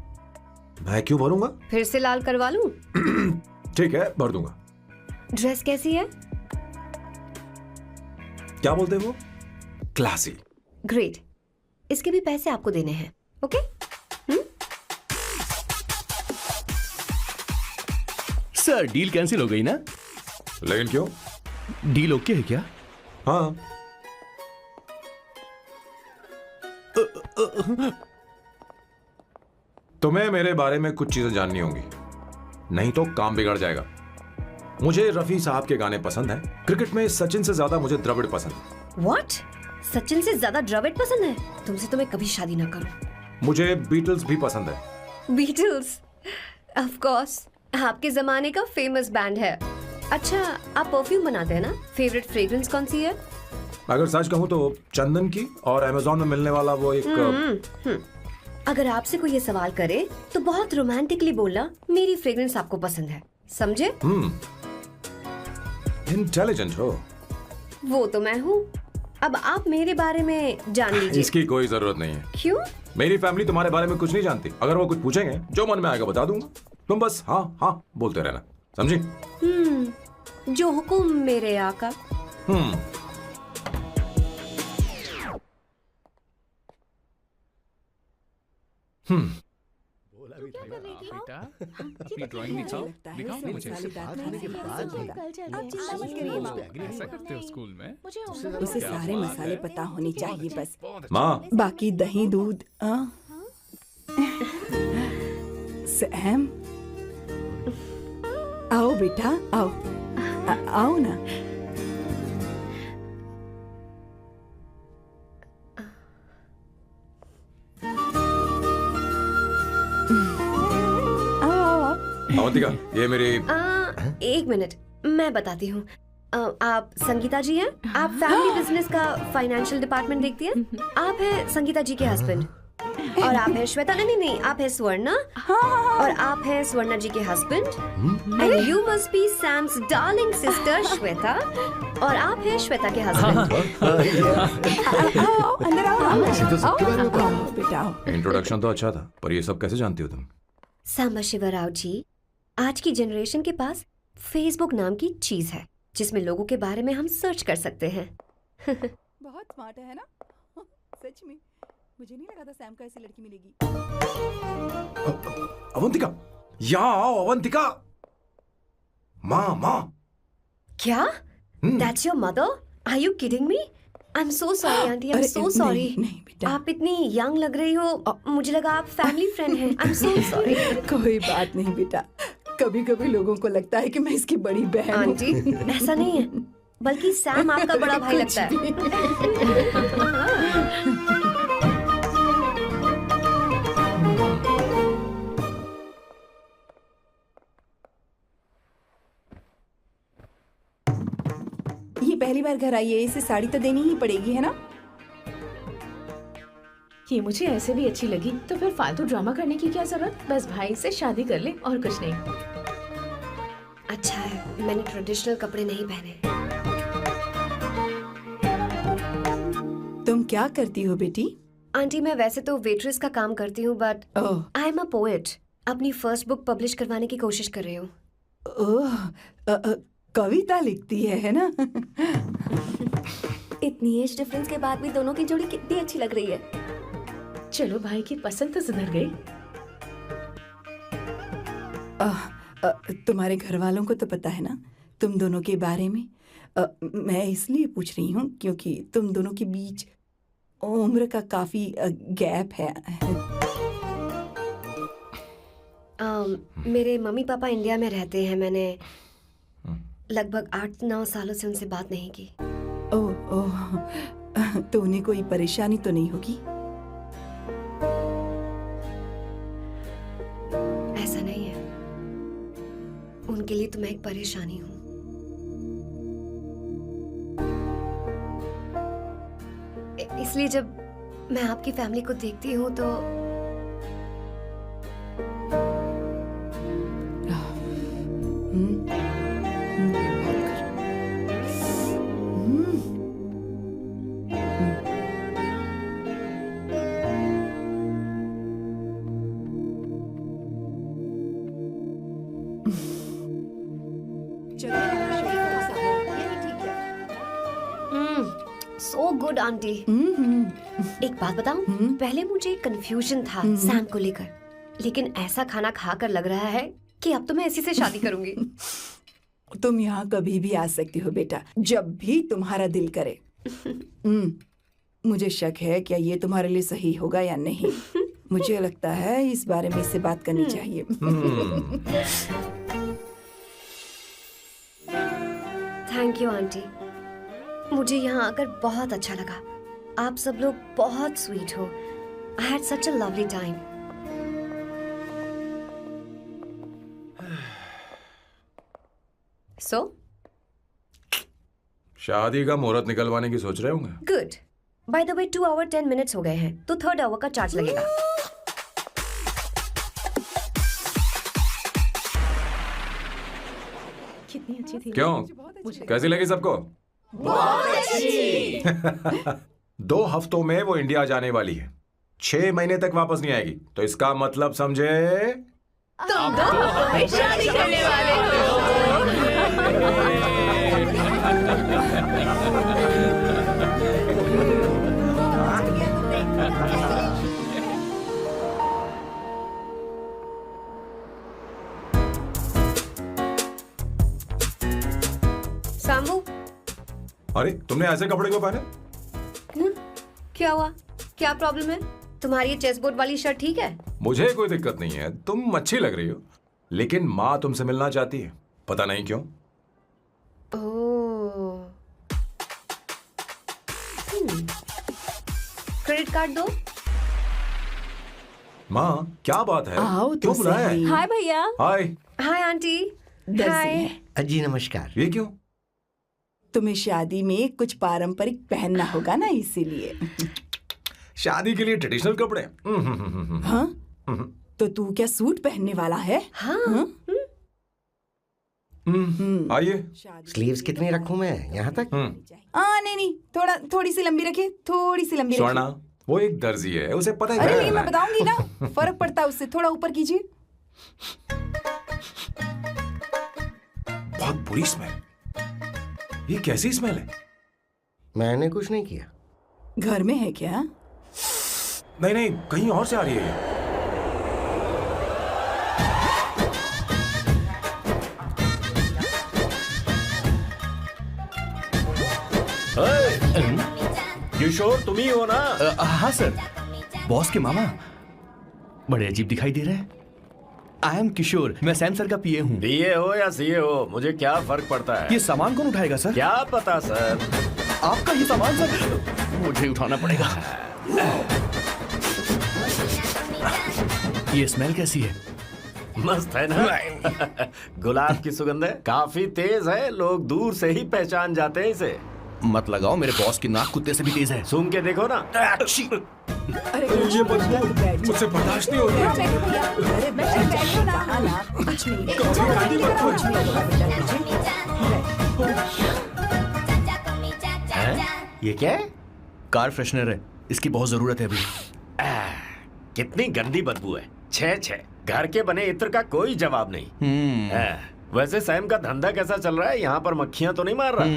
मैं क्यों भरूंगा? फिर से लाल करवा लूं? ठीक है, भर दूंगा। ड्रेस कैसी है? क्या बोलते हो? क्लासी। ग्रेट। इसके भी पैसे आपको देने हैं, ओके? सर डील कैंसिल हो गई ना? लेकिन क्यों? डील ओके है क्या? हाँ। तुम्हें मेरे बारे में कुछ चीजें जाननी होंगी, नहीं तो काम बिगड़ जाएगा। मुझे रफी साहब के गाने पसंद हैं। क्रिकेट में सचिन से ज्यादा मुझे द्रविड़ पसंद है। व्हाट? सचिन से ज्यादा द्रविड़ पसंद है? तुमसे तो मैं कभी शादी ना करूं। मुझे बीटल्स भी पसंद है। बीटल्स? ऑफ कोर्स, आपके जमाने का फेमस बैंड है। अच्छा, आप परफ्यूम बनाते हैं ना? फेवरेट फ्रेग्रेंस कौन सी है? अगर सच कहूं तो चंदन की, और अमेज़न में मिलने वाला वो एक अगर आपसे कोई ये सवाल करे तो बहुत रोमांटिकली बोलना मेरी फ्रेग्रेंस आपको पसंद है, समझे? इंटेलिजेंट हो। वो तो मैं हूँ। अब आप मेरे बारे में जान लीजिए। इसकी कोई जरूरत नहीं है। क्यों? मेरी फैमिली तुम्हारे बारे में कुछ नहीं जानती। अगर वो कुछ पूछेंगे, जो मन में आएगा बता दूंगा। तुम बस हाँ हाँ बोलते रहना, समझी? जो हुकुम मेरे आका। बेटा अपनी ड्राइंग दिखाओ, दिखाओ ना मुझे। ऐसा करते हो स्कूल में? उसे सारे मसाले पता होने चाहिए बस। माँ, बाकी दही दूध। सैम, आओ बेटा, आओ। आओ ना। अवंतिका, ये मेरी। एक मिनट, मैं बताती हूँ। आप संगीता जी हैं? आप फैमिली बिजनेस का फाइनेंशियल डिपार्टमेंट देखती हैं? आप हैं संगीता जी के हस्बैंड। और आप हैं श्वेता। नहीं, आप हैं स्वर्णा। और आप हैं स्वर्णा जी के husband. And you must be Sam's darling sister Shweta. और आप हैं श्वेता के हस्बैंड। आओ, अंदर आओ। आओ बेटा आओ। इंट्रोडक्शन तो अच्छा था, पर ये सब कैसे जानती हो तुम? सांबा शिवराव जी, आज की जनरेशन के पास फेसबुक नाम की चीज है जिसमें लोगों के बारे में हम सर्च कर सकते हैं। बहुत स्मार्ट है ना? सच में मुझे नहीं लगा था सैम को ऐसी लड़की मिलेगी। अवंतिका, यहाँ आओ अवंतिका। माँ। क्या? That's your mother? Are you kidding me? I'm so sorry aunty, I'm so sorry. नहीं बेटा, आप इतनी यंग लग रही हो, मुझे लगा आप फैमिली फ्रेंड हैं। I'm so sorry. कोई बात नहीं बेटा। कभी कभी लोगों को लगता है कि मैं इसकी बड़ी बहन हूँ। आंटी, ऐसा नहीं है, बल्कि सैम आपका बड़ा भाई लगता है। ये पहली बार घर आई है, इसे साड़ी तो देनी ही पड़ेगी, है ना? ये मुझे ऐसे भी अच्छी लगी, तो फिर फालतू ड्रामा करने की क्या जरूरत? बस भाई से शादी कर ले और कुछ नहीं। अच्छा है, मैंने ट्रेडिशनल कपड़े नहीं पहने। तुम क्या करती हो बेटी? आंटी, मैं वैसे तो वेट्रेस का काम करती हूँ, but oh, I am a poet. अपनी फर्स्ट बुक पब्लिश करवाने की कोशिश कर रही हूँ। ओह, कविता लिखती है ना? इतनी एज डिफरेंस के बाद भी दोनों की जोड़ी कितनी अच्छी लग रही है। चलो, भाई की पसंद तो सुधर गई। तुम्हारे घर वालों को तो पता है ना तुम दोनों के बारे में? मैं इसलिए पूछ रही हूँ क्योंकि तुम दोनों के बीच उम्र का काफी गैप है। मेरे मम्मी पापा इंडिया में रहते हैं। मैंने लगभग 8-9 सालों से उनसे बात नहीं की। ओह, तो उन्हें कोई परेशानी तो नहीं होगी? ऐसा नहीं है, उनके लिए तो मैं एक परेशानी हूँ। इसलिए जब मैं आपकी फैमिली को देखती हूँ तो सो गुड आंटी। एक बात बताऊं, पहले मुझे कंफ्यूजन था सैम को लेकर, लेकिन ऐसा खाना खाकर लग रहा है कि अब तो मैं इसी से शादी करूंगी। तुम यहाँ कभी भी आ सकती हो बेटा, जब भी तुम्हारा दिल करे। मुझे शक है क्या ये तुम्हारे लिए सही होगा या नहीं। मुझे लगता है इस बारे में इससे बात करनी चाहिए। थैंक यू आंटी, मुझे यहाँ आकर बहुत अच्छा लगा। आप सब लोग बहुत स्वीट हो। I had such a lovely time. So शादी का मुहूर्त निकलवाने की सोच रहे होंगे। Good. By the way 2 hour 10 minutes हो गए हैं, तो 3rd आवर का चार्ज लगेगा। कितनी अच्छी थी। क्यों, कैसी लगी सबको? बहुत अच्छी। 2 हफ्तों में वो इंडिया जाने वाली है, 6 महीने तक वापस नहीं आएगी। तो इसका मतलब समझे तुम 2 हफ्तों में शादी करने वाले सांबू, अरे तुमने ऐसे कपड़े क्यों पहने? क्या हुआ? क्या प्रॉब्लम है? तुम्हारी ये चेस बोर्ड वाली शर्ट ठीक है? मुझे कोई दिक्कत नहीं है, तुम अच्छी लग रही हो, लेकिन माँ तुमसे मिलना चाहती है, पता नहीं क्यों। ओह। क्रेडिट कार्ड दो। माँ क्या बात है? आओ तो क्यों बुलाया है? सही। हाय भैया। हाय। हाय आंटी। दर्जी हाय। है। जी नमस्कार। ये क्यों? तुम्हें शादी में कुछ पारंपरिक पहनना होगा ना, इसीलिए। शादी के लिए ट्रेडिशनल कपड़े? हाँ? तो तू क्या सूट पहनने वाला है? हाँ। आइए। स्लीव्स कितनी रखूं मैं? यहाँ तक? नहीं, थोड़ी सी लंबी रखिए, थोड़ी सी लंबी स्वर्णा, रखिए। वो एक दर्जी है, उसे पता है अरे क्या नहीं, करना मैं है। बताऊंगी ना, फर्क पड़ता है उससे। थोड़ा ऊपर कीजिए। बहुत बुरी स्मेल। ये कैसी स्मेल है? मैंने कुछ नहीं किया। घर में है क्या? नहीं नहीं, कहीं और से आ रही है ये। किशोर तुम ही हो ना? हाँ सर, बॉस के मामा। बड़े अजीब दिखाई दे रहे हैं। आई एम किशोर, मैं सैम सर का पीए हूँ। पीए हो या सीए हो, मुझे क्या फर्क पड़ता है? ये सामान कौन उठाएगा सर? क्या पता सर। आपका ही सामान सर, मुझे उठाना पड़ेगा। ये स्मेल कैसी है? मस्त है ना? गुलाब की सुगंध है, काफी तेज है, लोग दूर से ही पहचान जाते हैं इसे। मत लगाओ, मेरे बॉस की नाक कुत्ते से भी तेज है। सूंघ के देखो ना। अरे ये बदबू मुझसे बर्दाश्त नहीं होती है। बैठो भैया। अरे बैठो ना। कुछ नहीं, कुछ हैं? ये क्या है? कार फ्रेशनर है, इसकी बहुत जरूरत है अभी। कितनी गंदी बदबू है। छे छे, घर के बने इत्र का कोई जवाब नहीं। वैसे सैम का धंधा कैसा चल रहा है? यहाँ पर मक्खियां तो नहीं मार रहा?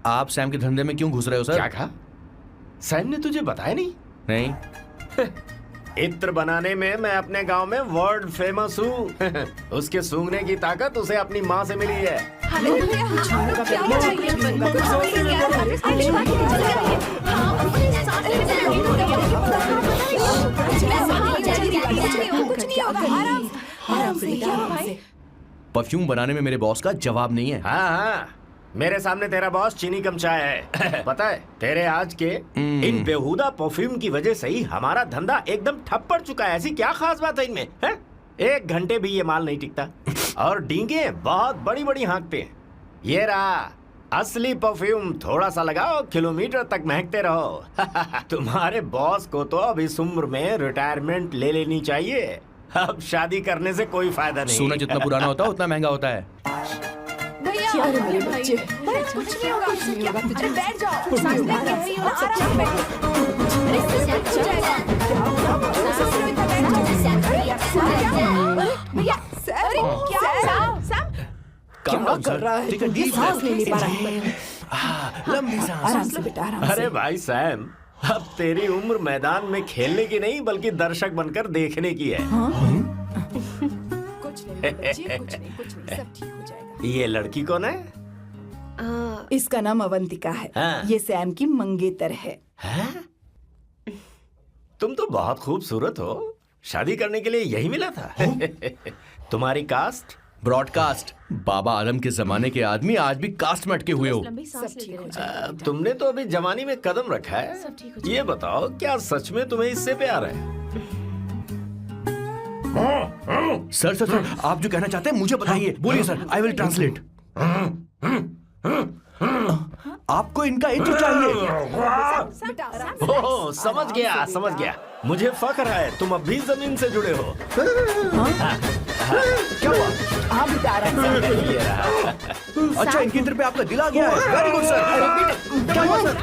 आप सैम के धंधे में क्यों घुस रहे हो सर? क्या कहा? सैम ने तुझे बताया नहीं? नहीं। इत्र बनाने में मैं अपने गांव में वर्ल्ड फेमस हूँ। उसके सूंघने की ताकत उसे अपनी माँ से मिली है। परफ्यूम बनाने में मेरे बॉस का जवाब नहीं है। हाँ हाँ, मेरे सामने तेरा बॉस चीनी कम चाय है। पता है, तेरे आज के इन बेहुदा परफ्यूम की वजह से ही हमारा धंधा एकदम ठप पड़ चुका है। ऐसी क्या खास बात है इनमें? है? 1 घंटे भी ये माल नहीं टिकता और डींगे बहुत बड़ी बड़ी हाँकते हैं। ये रहा, असली परफ्यूम थोड़ा सा लगाओ, किलोमीटर तक महकते रहो। तुम्हारे बॉस को तो अब इस उम्र में रिटायरमेंट ले लेनी चाहिए। अब शादी करने से कोई फायदा नहीं। सोना जितना पुराना होता है उतना महंगा होता है। क्या रे मेरे बच्चे, कुछ नहीं होगा, कुछ नहीं होगा, तुझे बैठ जाओ, सांस ले रही हो, आराम से बैठो। भैया, अरे क्या कर रहा है? ये सांस ले नहीं पा रहा है। लंबी सांस। आराम से बेटा, आराम से। अरे भाई सैम, अब तेरी उम्र मैदान में खेलने की नहीं बल्कि दर्शक बनकर देखने की है। कुछ नहीं बच्चे, कुछ नहीं, सब ठीक हो जाएगा। ये लड़की कौन है? इसका नाम अवंतिका है। हाँ। ये सैम की मंगेतर है। हैं? तुम तो बहुत खूबसूरत हो। शादी करने के लिए यही मिला था। तुम्हारी कास्ट? ब्रॉडकास्ट। बाबा आदम के जमाने के आदमी आज भी कास्ट में अटके हुए हो। लंबी सांस लेते रहो। तुमने तो अभी जवानी में कदम रखा है। सब ठीक हो ये बताओ, क्या सच में तुम्हें इससे प्यार है? सर सर सर, आप जो कहना चाहते हैं मुझे बताइए। बोलिए सर, आई विल ट्रांसलेट। आपको इनका इंट्रो चाहिए। ओह, समझ गया, समझ गया। मुझे फख्र है तुम अब भी जमीन से जुड़े हो। क्या हुआ? हाँ बेटा, आराम से। अच्छा, इनकी तरफ पे आपका दिल आ गया है। Very good sir. क्या हुआ सर?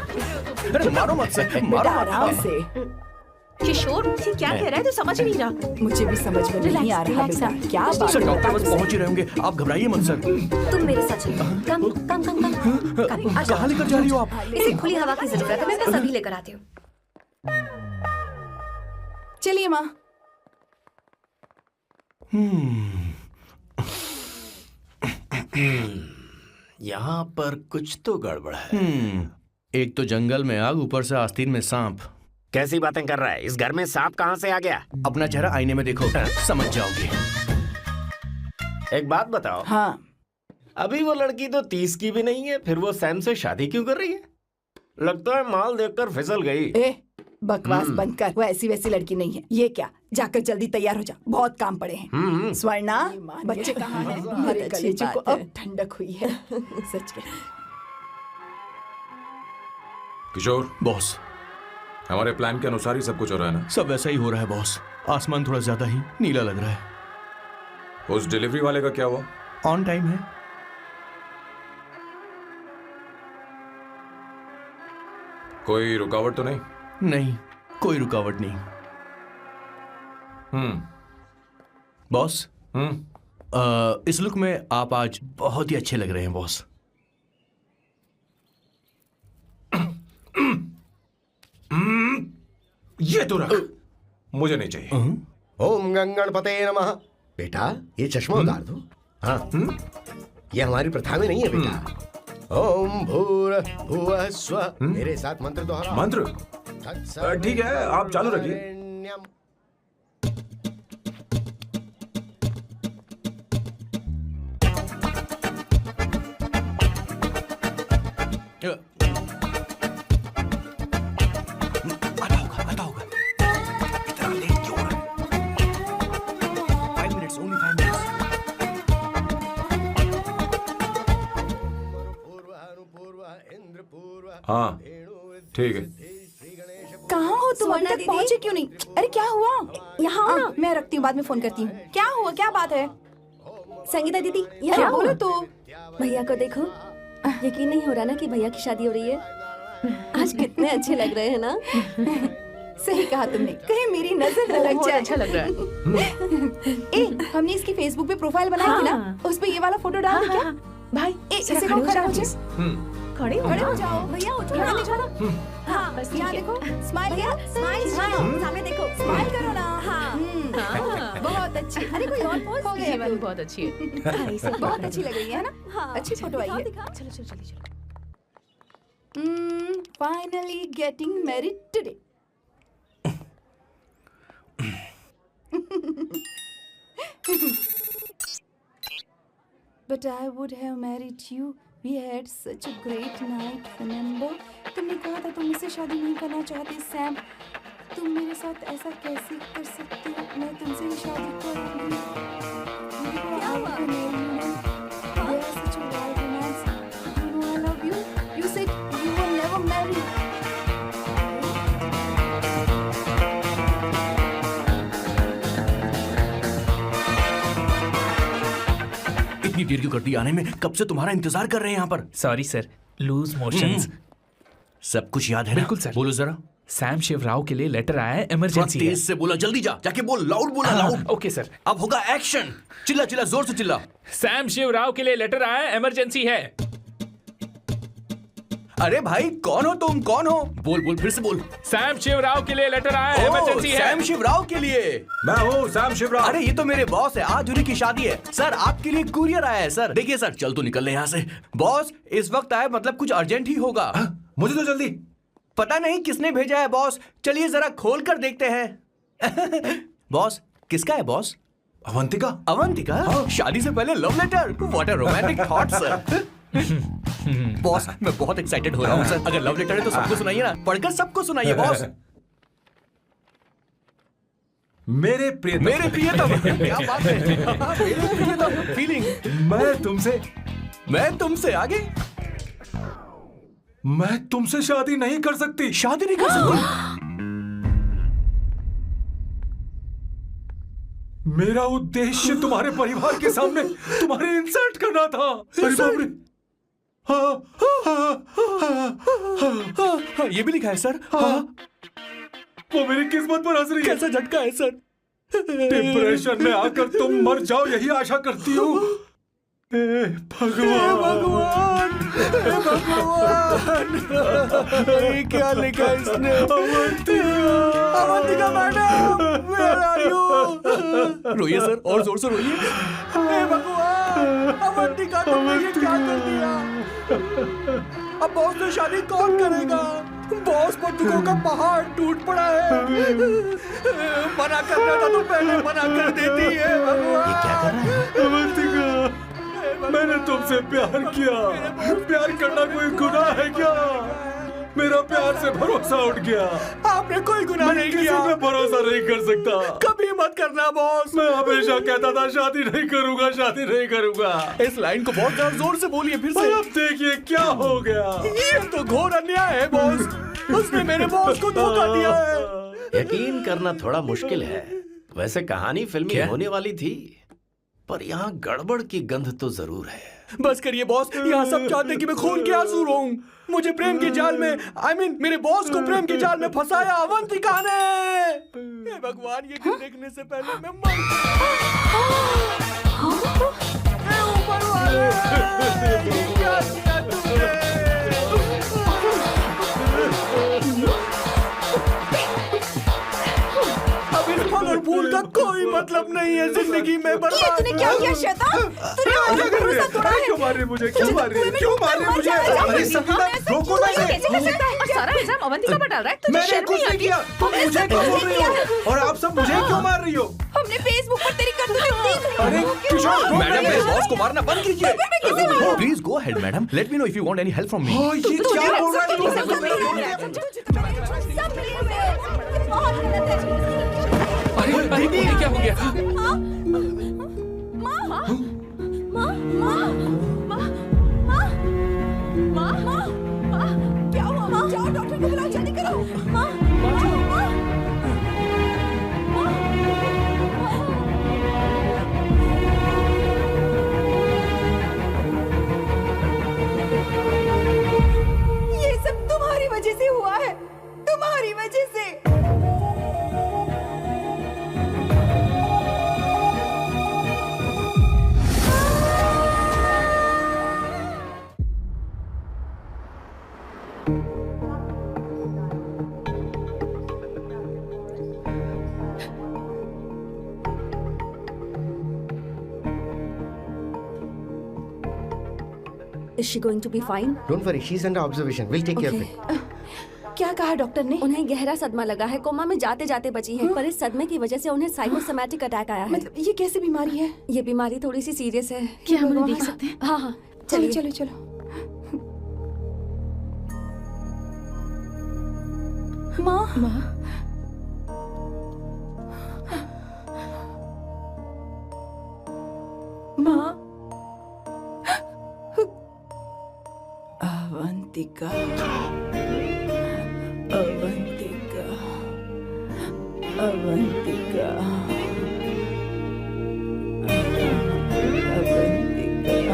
अरे मारो मत सर, मारो बेटा, मत। आराम से। किशोर, ये क्या कह रहा है? तो समझ नहीं रहा। मुझे भी समझ में नहीं आ रहा बेटा, क्या बात सर है? डॉक्टर बस पहुंच ही रहे होंगे, आप घबराइए मत सर। तुम मेरे साथ चलो। कम कम कम कम। कहाँ लेकर जा रही हो आप? इसे खुली हवा की जरूरत है, मैं बस अभी लेकर आती हूँ। चलिए माँ। यहाँ पर कुछ तो गड़बड़ है। एक तो जंगल में आग, ऊपर से आस्तीन में सांप। कैसी बातें कर रहा है? इस घर में सांप कहाँ से आ गया? अपना चेहरा आईने में देखो, समझ जाओगे। एक बात बताओ। हाँ, अभी वो लड़की तो 30 की भी नहीं है, फिर वो सैम से शादी क्यों कर रही है? लगता है माल देखकर फिसल गई। ए बकवास बंद कर, वो ऐसी वैसी लड़की नहीं है। ये क्या, जाकर जल्दी तैयार हो जा, बहुत काम पड़े हैं। स्वर्णा, बच्चे कहाँ हैं? मेरे कलेजे को अब ठंडक हुई है। सच में। किशोर, बॉस, हमारे प्लान के अनुसार ही सब कुछ हो रहा है ना? सब वैसा ही हो रहा है बॉस। आसमान थोड़ा ज्यादा ही नीला लग रहा है। उस डिलीवरी वाले का क्या हुआ? ऑन टाइम है। कोई रुकावट तो नहीं? नहीं, कोई रुकावट नहीं। बॉस, इस लुक में आप आज बहुत ही अच्छे लग रहे हैं बॉस। ये तो रख, मुझे नहीं चाहिए। ओम गंगणपते नमः। बेटा, ये चश्मा उतार दो। हाँ, ये हमारी प्रथा में नहीं है बेटा। ओम भूर्भुवः स्वः। मेरे साथ मंत्र दोहराओ। मंत्र? ठीक है, आप चालू रखिए। आता होगा। इतना लेट क्यों हो रहा है? 5 minutes, only 5 minutes। हाँ, ठीक है। कहाँ हो तुम? अभी तक पहुँचे क्यों नहीं? अरे क्या हुआ? यहाँ आओ ना। मैं रखती हूँ, बाद में फोन करती हूँ। क्या हुआ, क्या बात है? संगीता दीदी, क्या यहाँ बोलो तो? भैया को देखो। यकीन नहीं हो रहा ना कि भैया की शादी हो रही है। आज कितने अच्छे लग रहे हैं ना। सही कहा तुमने, कहीं मेरी नजर न लग जाए। अच्छा लग रहा है। ए, हमने इसकी फेसबुक पे प्रोफाइल बनाई थी ना, उस पे ये वाला फोटो डाल दो क्या? भाई, इसे को खड़ा हो जाओ। खड़े खड़े हो जाओ भैया, उठो ना, देखो। हाँ, बस यहाँ देखो, स्माइल किया, स्माइल, सामने देखो, स्माइल करो ना। हाँ, बहुत अच्छी। अरे कोई और पोज हो ये गया। वाली बहुत अच्छी है। बहुत अच्छी लग रही है ना? अच्छी फोटो आई है। चलो चलो जल्दी चलो। Finally getting married today. But I would have married you. We had such a great night, remember? तुमने कहा था तुम मुझसे शादी नहीं करना चाहते, सैम। तुम मेरे साथ ऐसा कैसे कर सकते हो? मैं तुमसे ही शादी करूंगी। क्या हुआ? We are such a wild romance. You know I love देर क्यों कर दी आने में? कब से तुम्हारा इंतजार कर रहे हैं यहाँ पर। Sorry sir, loose motions. सब कुछ याद है ना? बिल्कुल सर। बोलो जरा। सैम शिवराव के लिए लेटर आया है, थोड़ा इमरजेंसी है। तेज से बोला, जल्दी जा, जाके बोल, लाउड बोला, लाउड। Okay sir. अब होगा एक्शन। चिल्ला चिल्ला, जोर से चिल्ला। सैम शिवराव के लिए लेटर आया है, इमरजेंसी है। अरे भाई कौन हो तुम, कौन हो? बोल बोल, फिर से बोल। सैम शिवराव के लिए लेटर आया है, इमरजेंसी है। सैम शिवराव के लिए? मैं हूँ सैम शिवराव। अरे ये तो मेरे बॉस है, आज उन्हीं की शादी है। सर आपके लिए कुरियर आया है सर। देखिए सर, चल तो निकल ले यहाँ से। बॉस इस वक्त आए, मतलब कुछ अर्जेंट ही होगा। मुझे तो जल्दी। पता नहीं किसने भेजा है बॉस, चलिए जरा खोल कर देखते हैं। बॉस किसका है बॉस? अवंतिका। अवंतिका? शादी से पहले love letter? What a romantic thought sir. Boss मैं बहुत एक्साइटेड हो रहा हूँ सर। अगर लव लेटर है तो सबको सुनाइए ना, पढ़कर सबको सुनाइए बॉस। मेरे प्रियतम। मेरे प्रियतम, क्या बात है। मेरे प्रियतम, फीलिंग। मैं तुमसे आगे। मैं तुमसे शादी नहीं कर सकती। शादी नहीं कर सकती? मेरा उद्देश्य तुम्हारे परिवार के सामने तुम्हारे इंसल्ट करना था। अरे बाप रे। ये भी लिखा है सर। वो मेरी किस्मत पर हंस रही है। कैसा झटका है सर। डिप्रेशन में आकर तुम मर जाओ, यही आशा करती हूँ। भगवान, ये क्या लिखा इसने? Avantika madam, where are you? रोइए सर, और जोर से रोइए। हे भगवान, अवंतिका तुमने ये क्या कर दिया? अब बॉस से शादी कौन करेगा? बॉस पर दुखों का पहाड़ टूट पड़ा है। मना करना था तो पहले मना कर देती है। भगवान ये क्या कर रहा है? अवंतिका, मैंने तुमसे प्यार किया। प्यार करना कोई गुनाह है क्या? मेरा प्यार से भरोसा उठ गया। आपने कोई गुनाह नहीं किया। किसी पे भरोसा नहीं कर सकता। कभी मत करना बॉस। मैं हमेशा कहता था शादी नहीं करूंगा, शादी नहीं करूंगा। इस लाइन को बहुत ज्यादा जोर से बोलिए फिर से। अब देखिए क्या हो गया। ये तो घोर अन्याय है बॉस। उसने मेरे बॉस को धोखा दिया है। यकीन करना थोड़ा मुश्किल है। वैसे कहानी फिल्मी होने वाली थी, पर यहाँ गड़बड़ की गंध तो जरूर है। बस करिए बॉस, यहाँ सब चाहते हैं कि मैं खून के आंसू रोऊं। मुझे प्रेम की जाल में, मेरे बॉस को प्रेम की जाल में फंसाया अवंतिका ने। हे भगवान, ये दिन देखने से पहले मैं मर। हे ऊपर वाले, ये क्या किया तुमने? अब इस फल और फूल का कोई मतलब नहीं है जिंदगी में। बर्बाद। तूने क्या किया शैतान? तूने हमारा भरोसा तोड़ा है। क्यों मार रही है मुझे? क्यों मार रही है? क्यों मार रही है मुझे? अरे संगीता, रोको ना इसे। सारा इल्जाम अवंतिका पर डाल रहा है। तुझे मैंने शर्म कुछ नहीं नहीं आती? किया। तुम मुझे क्यों बोल रही हो? और आप सब मुझे क्यों मार रही हो? हमने फेसबुक पर तेरी करतूतें देख ली। अरे किशोर, मैडम, मेरे बॉस को मारना बंद कीजिए। Please go ahead madam, let me know if you want any help from me. ये क्या बोल रहा है तू? सब मिले हुए हैं। बहुत गलत है। अरे ये क्या हो गया? माँ, माँ, माँ, माँ, माँ, माँ, माँ, माँ, माँ, क्या हुआ? माँ, जाओ डॉक्टर को बुलाओ, जल्दी करो। माँ, माँ, माँ, ये सब तुम्हारी वजह से हुआ है, तुम्हारी वजह से। Is she going to be fine? Don't worry, she's under observation. We'll take care of it. क्या कहा डॉक्टर ने? उन्हें गहरा सदमा लगा है, कोमा में जाते जाते बची है, पर इस सदमे की वजह से उन्हें साइकोसोमैटिक अटैक आया है। मतलब ये कैसी बीमारी है? ये बीमारी थोड़ी सी सीरियस है। क्या हम उन्हें देख सकते हैं? हाँ हाँ, चलो चलिए। चलो चलो। माँ, माँ, माँ, अवंतिका, अवंतिका, अवंतिका, अवंतिका।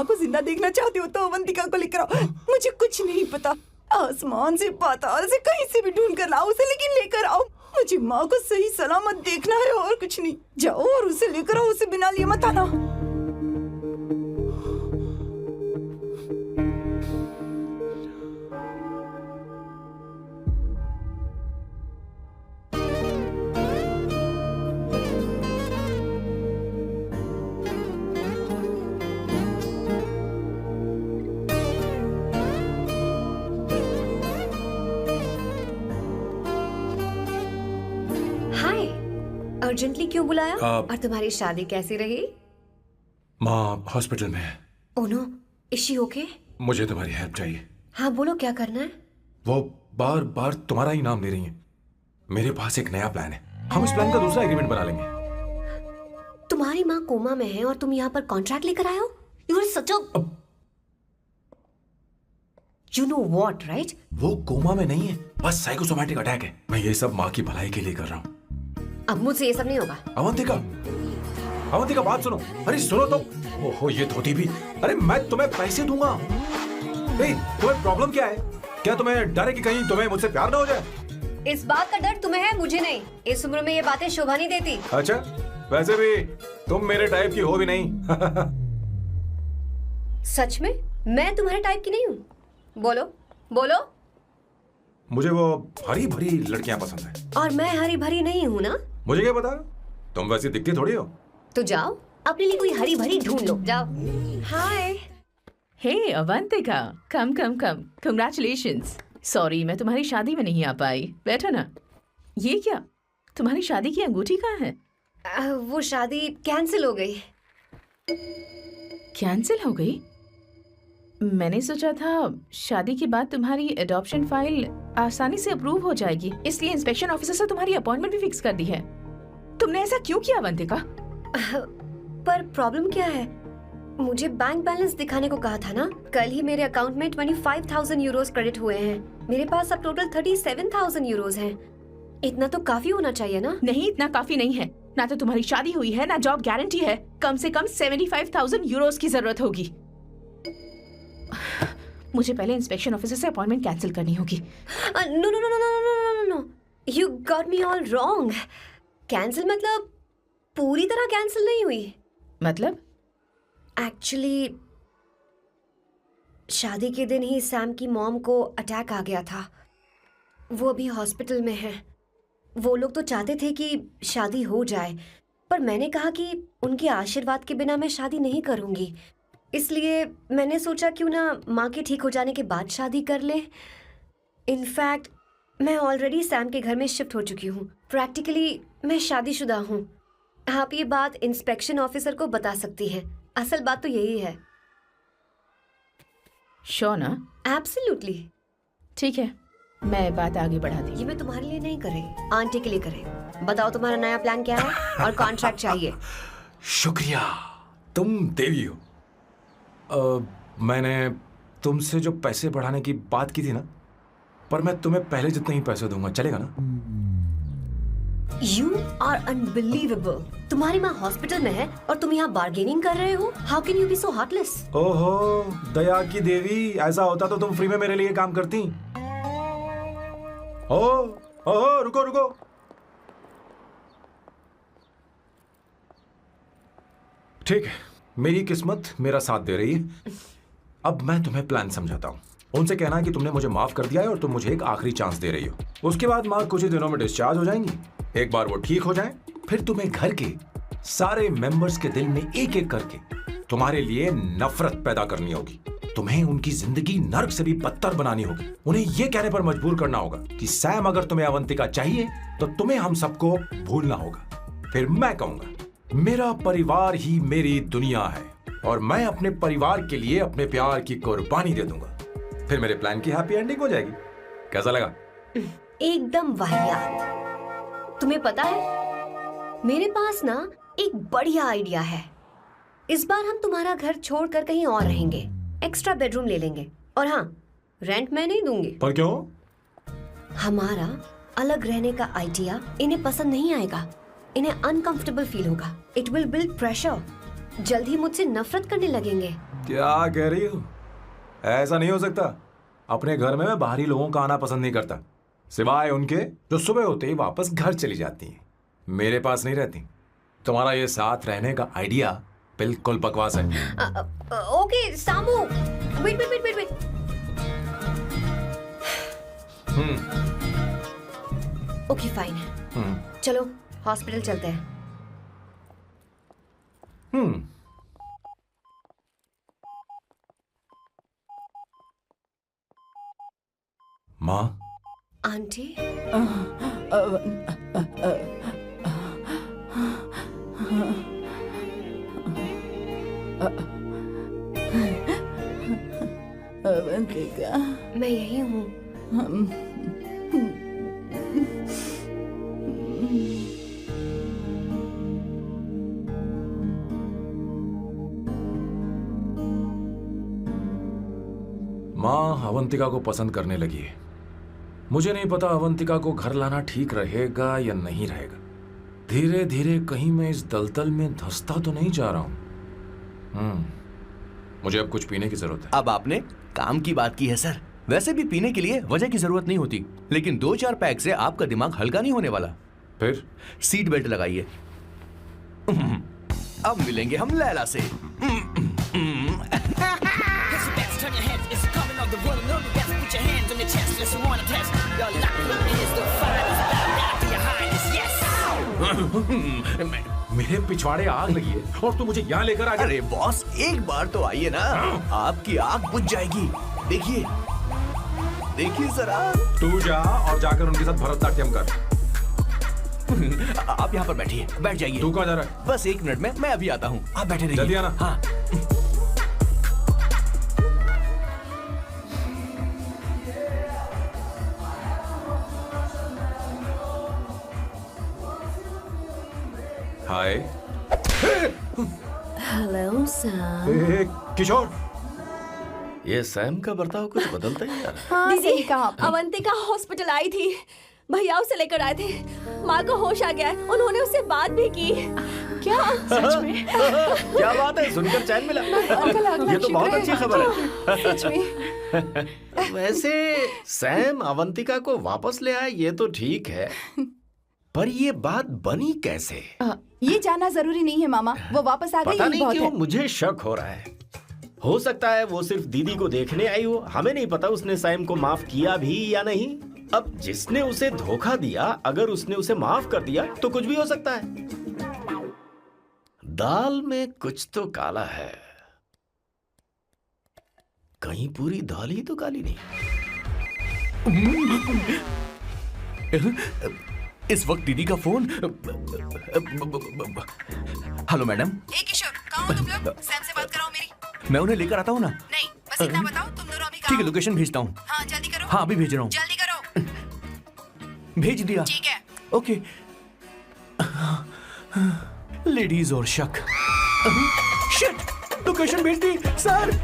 माँ को जिंदा देखना चाहते हो तो अवंतिका को लेकर आओ। मुझे कुछ नहीं पता, आसमान से पाताल से कहीं से भी ढूंढ कर लाओ उसे, लेकिन लेकर आओ। मुझे माँ को सही सलामत देखना है और कुछ नहीं। जाओ और उसे लेकर आओ, उसे बिना लिए मत आना। अर्जेंटली क्यों बुलाया? और तुम्हारी शादी कैसी रही? माँ हॉस्पिटल में है। Oh no, is she okay? मुझे तुम्हारी हेल्प चाहिए। हाँ बोलो, क्या करना है? वो बार बार तुम्हारा ही नाम ले रही है। मेरे पास एक नया प्लान है, हम इस प्लान का दूसरा एग्रीमेंट बना लेंगे। तुम्हारी माँ कोमा में है और तुम यहाँ पर कॉन्ट्रैक्ट लेकर आए हो? You are such a you know what, right? वो कोमा में नहीं है, बस साइकोसोमैटिक अटैक है। मैं ये सब माँ की भलाई के लिए कर रहा हूँ। अब मुझसे ये सब नहीं होगा। अवंतिका, अवंतिका बात सुनो। अरे सुनो तो। ओहो ये धोती भी। अरे मैं तुम्हें पैसे दूंगा। तुम्हें प्रॉब्लम क्या है? क्या तुम्हें डर है कि कहीं तुम्हें मुझसे प्यार ना हो जाए? इस बात का डर तुम्हें है, मुझे नहीं। इस उम्र में ये बातें शोभा नहीं देती। अच्छा, वैसे भी तुम मेरे टाइप की हो भी नहीं। सच में मैं तुम्हारे टाइप की नहीं हूँ? बोलो बोलो। मुझे वो हरी भरी लड़कियां पसंद है। और मैं हरी भरी नहीं हूँ ना? मुझे क्या पता, तुम वैसी दिखती थोड़ी हो। तो जाओ अपने लिए कोई हरी भरी ढूंढ लो, जाओ। हाय। हे अवंतिका, कम कम कम, कंग्रेचुलेशंस। सॉरी मैं तुम्हारी शादी में नहीं आ पाई। बैठो ना। ये क्या, तुम्हारी शादी की अंगूठी कहाँ है? वो शादी कैंसिल हो गई। कैंसिल हो गई? मैंने सोचा था शादी के बाद तुम्हारी एडॉप्शन फाइल आसानी से अप्रूव हो जाएगी, इसलिए इंस्पेक्शन ऑफिसर से तुम्हारी अपॉइंटमेंट भी फिक्स कर दी है। तुमने ऐसा क्यों किया अवंतिका? पर प्रॉब्लम क्या है? मुझे बैंक बैलेंस दिखाने को कहा था ना। कल ही मेरे अकाउंट में 25,000 यूरोस क्रेडिट हुए हैं। मेरे पास अब टोटल 37,000 यूरोस हैं। इतना तो काफी होना चाहिए ना? नहीं, इतना काफी नहीं है। ना तो तुम्हारी शादी हुई है, ना जॉब गारंटी है। कम से कम 75,000 यूरोस की जरूरत होगी। मुझे पहले इंस्पेक्शन ऑफिसर से अपॉइंटमेंट कैंसिल करनी होगी। No no no no no no no, you got me all wrong. Cancel मतलब पूरी तरह कैंसिल नहीं हुई। मतलब? एक्चुअली शादी के दिन ही सैम की मॉम को अटैक आ गया था। वो अभी हॉस्पिटल में है। वो लोग तो चाहते थे कि शादी हो जाए, पर मैंने कहा कि उनके आशीर्वाद के बिना मैं शादी नहीं करूंगी। इसलिए मैंने सोचा क्यों ना माँ के ठीक हो जाने के बाद शादी कर ले। इनफैक्ट मैं ऑलरेडी सैम के घर में शिफ्ट हो चुकी हूँ। प्रैक्टिकली मैं शादीशुदा हूँ। आप ये बात इंस्पेक्शन ऑफिसर को बता सकती हैं। असल बात तो यही है। श्योर ना? एब्सोल्युटली। ठीक है, मैं बात आगे बढ़ा दी। ये मैं तुम्हारे लिए नहीं कर रही, आंटी के लिए कर रही। बताओ तुम्हारा नया प्लान क्या है और कॉन्ट्रैक्ट चाहिए। शुक्रिया, तुम देवी हो। मैंने तुमसे जो पैसे बढ़ाने की बात की थी ना, पर मैं तुम्हें पहले जितने ही पैसे दूंगा, चलेगा ना? You are unbelievable. तुम्हारी माँ हॉस्पिटल में है और तुम यहाँ बार्गेनिंग कर रहे हो? How can you be so heartless? ओहो दया की देवी, ऐसा होता तो तुम फ्री में मेरे लिए काम करती। ओहो रुको रुको। ठीक है, मेरी किस्मत मेरा साथ दे रही है। अब मैं तुम्हें प्लान समझाता हूँ। उनसे कहना कि तुमने मुझे माफ कर दिया है और तुम मुझे एक आखिरी चांस दे रही हो। उसके बाद माँ कुछ ही दिनों में डिस्चार्ज हो जाएंगी। एक बार वो ठीक हो जाए, फिर तुम्हें घर के सारे मेंबर्स के दिल में एक एक करके तुम्हारे लिए नफरत पैदा करनी होगी। तुम्हें उनकी जिंदगी नर्क से भी बदतर बनानी होगी। उन्हें यह कहने पर मजबूर करना होगा कि सैम अगर तुम्हें अवंतिका चाहिए तो तुम्हें हम सबको भूलना होगा। फिर मैं कहूंगा मेरा परिवार ही मेरी दुनिया है और मैं अपने परिवार के लिए अपने प्यार की कुर्बानी दे दूंगा। फिर मेरे प्लान की हैप्पी एंडिंग हो जाएगी। कैसा लगा? एकदम वाहियात। तुम्हें पता है मेरे पास ना एक बढ़िया आइडिया है। इस बार हम तुम्हारा घर छोड़कर कहीं और रहेंगे, एक्स्ट्रा बेडरूम ले लेंगे। और हाँ, रेंट मैं नहीं दूंगी। पर क्यों? हमारा अलग रहने का आइडिया इन्हें पसंद नहीं आएगा। इन्हें अनकंफर्टेबल फील होगा। It will build pressure. जल्द ही मुझसे नफरत करने लगेंगे। क्या कह रही हो? ऐसा नहीं हो सकता। अपने घर में मैं बाहरी लोगों का आना पसंद नहीं करता, सिवाय उनके जो सुबह होते ही वापस घर चली जाती हैं, मेरे पास नहीं रहती। तुम्हारा ये साथ रहने का आइडिया बिल्कुल बकवास है। Okay Samu, wait wait wait wait. Okay fine, चलो हॉस्पिटल चलते हैं। माँ, आंटी, अवंतिका, मैं यही हूँ। माँ अवंतिका को पसंद करने लगी है। मुझे नहीं पता अवंतिका को घर लाना ठीक रहेगा या नहीं रहेगा। धीरे धीरे कहीं मैं इस दलदल में धंसता तो नहीं जा रहा हूं। मुझे अब कुछ पीने की जरूरत है। अब आपने काम की बात की है सर। वैसे भी पीने के लिए वजह की जरूरत नहीं होती, लेकिन 2-4 पैक से आपका दिमाग हल्का नहीं होने वाला। फिर सीट बेल्ट लगाइए। अब मिलेंगे हम लैला से। Turn your heads, it's coming on the road. No, you gotta put your hands on your chest. Let's wanna test. Your luck is the fire. It's about now to your highness. Yes. मेरे पिछवाड़े आग लगी है और तू मुझे यहाँ लेकर आ गया। अरे बॉस, एक बार तो आइए ना, आपकी आग बुझ जाएगी। देखिए देखिए जरा। तू जा और जाकर उनके साथ भरतनाट्यम कर। आप यहाँ पर बैठिए, बैठ जाइए। तू कहाँ जा रहा है? बस 1 मिनट में मैं अभी आता हूँ, आप बैठे रहिए। जल्दी आना। हाँ। हाय। Hello Sam. किशोर, ये सैम का बर्ताव कुछ बदलता ही जा रहा है। दीदी, अवंतिका हॉस्पिटल आई थी, भैया उसे लेकर आए थे। माँ को होश आ गया है, उन्होंने उससे बात भी की। क्या सच में? क्या बात है, सुनकर चैन मिला। ये तो बहुत अच्छी खबर है। सच में। वैसे सैम अवंतिका को वापस ले आए ये तो ठीक है, पर ये बात बनी कैसे? ये जानना जरूरी नहीं है मामा, वो वापस आ गई, पता यही नहीं बहुत क्यों है। मुझे शक हो रहा है। हो सकता है वो सिर्फ दीदी को देखने आई हो, हमें नहीं पता उसने सैम को माफ किया भी या नहीं। अब जिसने उसे धोखा दिया, अगर उसने उसे माफ कर दिया तो कुछ भी हो सकता है। दाल में कुछ तो काला है, कहीं पूरी दाल ही तो काली नहीं। इस वक्त दीदी का फोन। Hello madam. ए किशोर, कहाँ हो तुम लोग? सैम से बात कराओ मेरी। मैं उन्हें लेकर आता हूँ ना। नहीं, बस इतना बताओ, तुम दोनों अभी ठीक कहाँ है, हो? लोकेशन भेजता हूँ। हाँ जल्दी करो। हाँ अभी भेज रहा हूँ। जल्दी करो। भेज दिया। ठीक है। ओके। लेडीज और शक। शिट, लोकेशन भेज दी सर।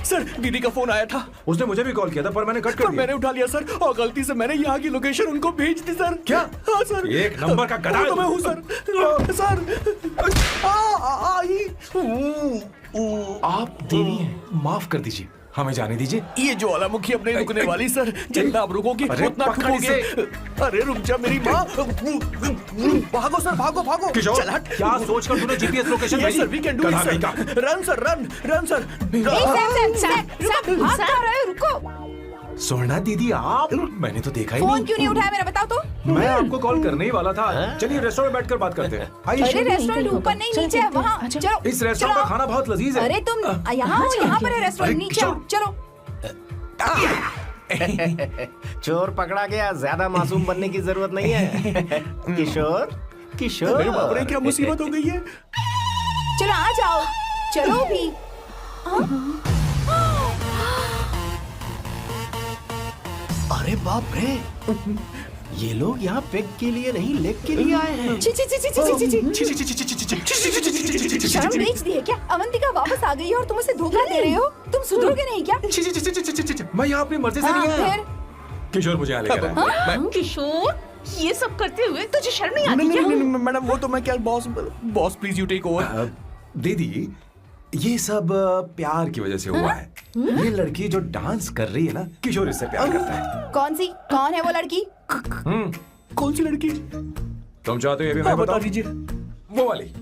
सर, दीदी का फोन आया था। उसने मुझे भी कॉल किया था पर मैंने कट कर दिया। मैंने उठा लिया सर, और गलती से मैंने यहाँ की लोकेशन उनको भेज दी सर। क्या? हाँ सर। एक नंबर का गधा है तो तू। मैं हूँ सर। आप देवी हैं, माफ कर दीजिए, हमें जाने दीजिए। ये ज्वालामुखी अब नहीं रुकने वाली सर, जितना आप रुकोगे अरे, उतना पकड़ ठुकोगे। अरे रुक जा मेरी माँ। भागो सर, भागो भागो। किशोर, चल हट। क्या सोचकर तूने जीपीएस लोकेशन भेजी? Sir, we can do it sir. Run sir, run sir. भाग कहाँ रहे हो? रुको। सोना दीदी आप, मैंने तो देखा ही फोन नहीं। क्यों नहीं उठाया मेरा, बताओ तो। मैं आपको कॉल करने ही वाला था। चलिए रेस्टोरेंट में बैठकर बात करते हैं। अरे आइए। रेस्टोरेंट ऊपर नहीं, नीचे है, वहाँ चलो। इस रेस्टोरेंट का चलो। खाना बहुत लजीज है। अरे तुम यहाँ हो, यहाँ पर है रेस्टोरेंट, नीचे आओ, चलो। चोर पकड़ा गया, ज्यादा मासूम बनने की जरूरत नहीं है। किशोर, किशोर। अरे बाप रे, क्या मुसीबत हो गई है। चलो आ जाओ, चलो भी। अरे बाप रे, ये लोग यहाँ पेग के लिए नहीं लेग के लिए आए हैं। ची ची ची ची ची ची ची। शर्म बेच दी है क्या? अवंतिका वापस आ गई है और तुम उसे धोखा दे रहे हो? तुम सुधरोगे नहीं क्या? मैं यहाँ अपनी मर्जी से नहीं आया। फिर किशोर मुझे यहाँ लेकर आया। हाँ? किशोर, ये सब करते हुए तुझे शर्म नहीं आती क्या? नहीं मैडम, वो तो मैं क्या, boss please you take over. दीदी, ये सब प्यार की वजह से हुआ है। ये लड़की जो डांस कर रही है ना, किशोर इससे प्यार करता है। कौन है वो लड़की? कौन सी लड़की? तुम चाहते हो ये भी मैं बता बताऊं? दीजिए। वो वाली।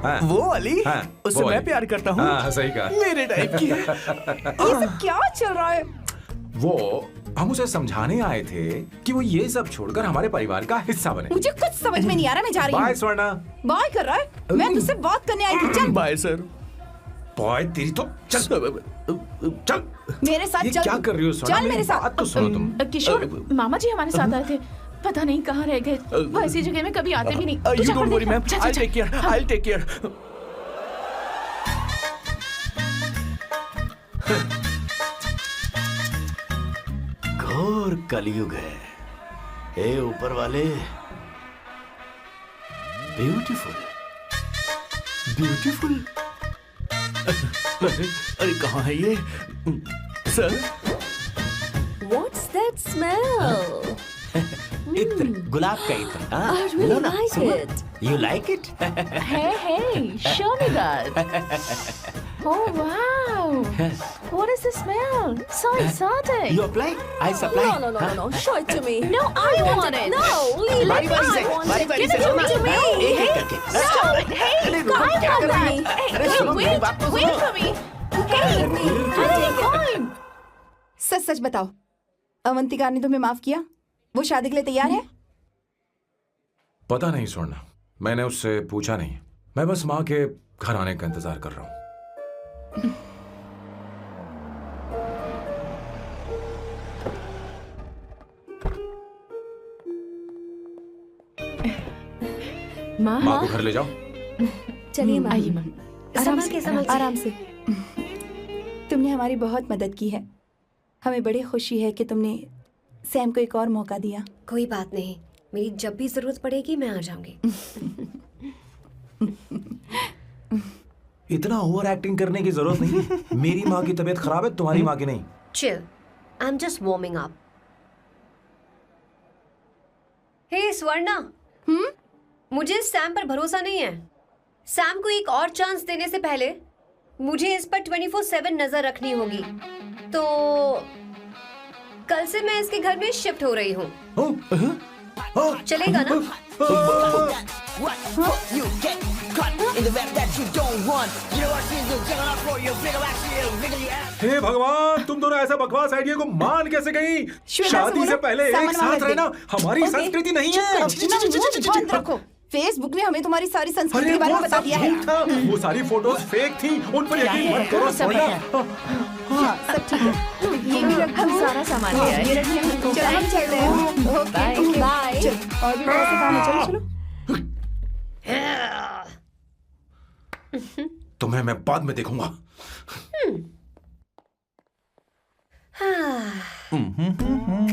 हाँ, वो वाली? हाँ, उससे वो मैं वाली। प्यार करता हूँ। हाँ, सही कहा। मेरे टाइप की है। ये सब क्या चल रहा है? वो हम उसे समझाने आए थे कि वो ये सब छोड़कर हमारे परिवार का हिस्सा बने। मुझे कुछ समझ में नहीं आ रहा, मैं जा रही बाय हूँ। स्वर्णा। बाय कर रहा है? मैं तुझसे बात करने आई थी, चल। Bye sir. बॉय तेरी तो चल चल। मेरे साथ ये चल। क्या कर रही हो स्वर्णा? चल मेरे साथ। बात तो सुनो तुम। किशोर, मामा जी हमारे साथ आए थे, पता नहीं कहाँ रह गए। वो ऐसी जगह में कभी आते भी नहीं। तू यू जा डोंट कर वरी देख। मैम, चल, आई चल, टेक केयर, हाँ। I take care. घोर कलयुग है। हे ऊपर वाले, ब्यूटीफुल ब्यूटीफुल। अरे कहाँ है ये सर? What's that smell? इत्र, गुलाब का इत्र। हाँ, I really लो ना, like सुनो। it. You like it? Hey, show me that. Oh wow, what is the smell? So exotic. You apply? I supply. No. Show it to me. No, I want it. No, leave बारी it. बारी से, I want बारी it. बारी Give से it सुनो to ना। me. एक एक करके। No, hey, अरे I रुको, क्या want कर रही that. है? Hey, अरे सुनो, मेरी wait, बात तो wait सुनो। for me. Hey, I take time. सच सच बताओ, अवंतिका ने तुम्हें माफ किया? वो शादी के लिए तैयार है? पता नहीं स्वर्णा, मैंने उससे पूछा नहीं। मैं बस माँ के घर आने का इंतजार कर रहा हूँ। माँ, माँ को घर ले जाओ। चलिए माँ। आइए माँ। आराम से। तुमने हमारी बहुत मदद की है। हमें बड़ी खुशी है कि तुमने सैम को एक और मौका दिया। कोई बात नहीं, मेरी जब भी जरूरत पड़ेगी मैं आ जाऊंगी। इतना ओवर एक्टिंग करने की जरूरत नहीं। मेरी माँ की तबीयत खराब है, तुम्हारी माँ की नहीं। Chill, I am just warming up. Hey Swarna, मुझे सैम पर भरोसा नहीं है। सैम को एक और चांस देने से पहले मुझे इस पर 24/7 नजर रखनी होगी। तो कल से मैं इसके घर में शिफ्ट हो रही हूँ। चलेगा ना? What? You get caught in the web that you don't want. You know what she's doing? Juggling up for you. Figure actually it'll wiggle your ass. हे भगवान, तुम दोनों ऐसा बकवास आइडिया को मान कैसे गई? शादी से पहले एक साथ रहना हमारी संस्कृति नहीं है। बंद रखो। फेसबुक ने हमें तुम्हारी सारी संस्कृति के बारे में बता दिया है। वो सारी फोटोज फेक थी, उन पर यकीन मत करो स्वर्णा। हाँ, सब ठीक है। ये भी रख, हम सारा सामान ले आए। ये रखिए। चलो हम चलते हैं। Okay, bye. चलो, और भी बहुत से काम है, चलो चलो। तुम्हें मैं बाद में देखूंगा।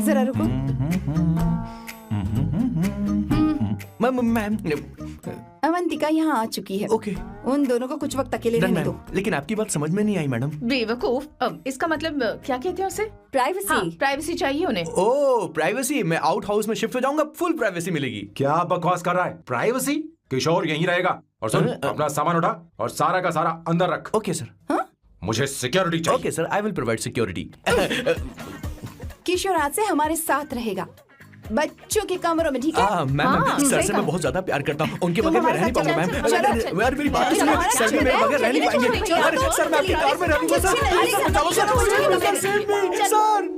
जरा रुको। मैम अवंतिका यहाँ आ चुकी है। ओके। उन दोनों को कुछ वक्त अकेले रहने दो। लेकिन आपकी बात समझ में नहीं आई मैडम। बेवकूफ, अब इसका मतलब क्या कहते हैं उसे? प्राइवेसी। हाँ, प्राइवेसी चाहिए उन्हें। ओह प्राइवेसी, मैं आउट हाउस में शिफ्ट हो जाऊंगा, फुल प्राइवेसी मिलेगी। क्या बकवास कर रहा है? प्राइवेसी? किशोर यहीं रहेगा। और सुन, अपना सामान उठा और सारा का सारा अंदर रख। Okay sir. मुझे सिक्योरिटी चाहिए। Okay sir, I will provide security. Kishore आज से हमारे साथ रहेगा, बच्चों के कमरों में, ठीक है? मैम सर से मैं बहुत ज्यादा प्यार करता हूँ, उनके बगैर मैं रह नहीं पाऊंगा मैम। यार मेरी बात सुनिए, सर भी मेरे बगैर रह नहीं पाएंगे। अरे सर मैं आपकी कार में रह लूंगा sir. Sir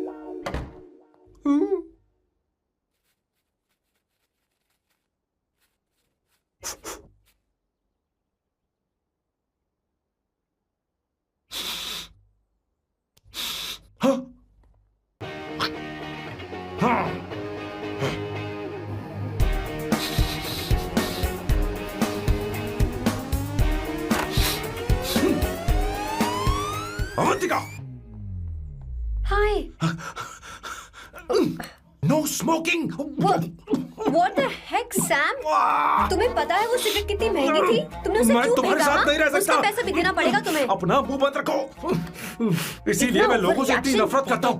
Avantika, hi. No smoking. What the heck, Sam? तुम्हें पता है वो सिगरेट कितनी महंगी थी? तुमने उसे मैं क्यों तुम्हारे फेंका? साथ नहीं रह सकता। उसका पैसा भी देना पड़ेगा तुम्हें। अपना मुंह बंद रखो। इसीलिए मैं लोगों से इतनी नफरत करता हूँ।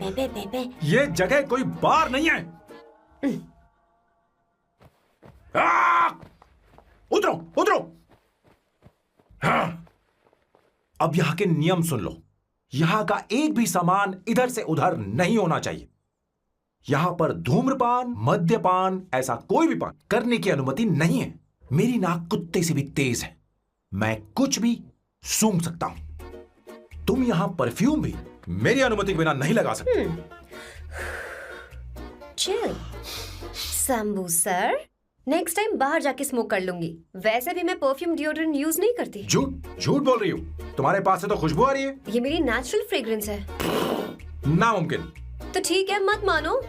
ये जगह कोई बार नहीं है। उतरो उतरो। अब यहाँ के नियम सुन लो। यहाँ का एक भी सामान इधर से उधर नहीं होना चाहिए। यहाँ पर धूम्रपान, मद्यपान, ऐसा कोई भी पान करने की अनुमति नहीं है। मेरी नाक कुत्ते से भी तेज है, मैं कुछ भी सूंघ सकता हूं। तुम यहाँ परफ्यूम भी मेरी अनुमति के बिना नहीं लगा सकते। Chill Shambhu sir, next time बाहर जाके स्मोक कर लूंगी। वैसे भी मैं परफ्यूम डिओड्रेंट यूज नहीं करती। झूठ बोल रही हो। तुम्हारे पास से तो खुशबू आ रही है। ये मेरी नेचुरल फ्रेग्रेंस है। नामुमकिन। तो ठीक है, मत मानो।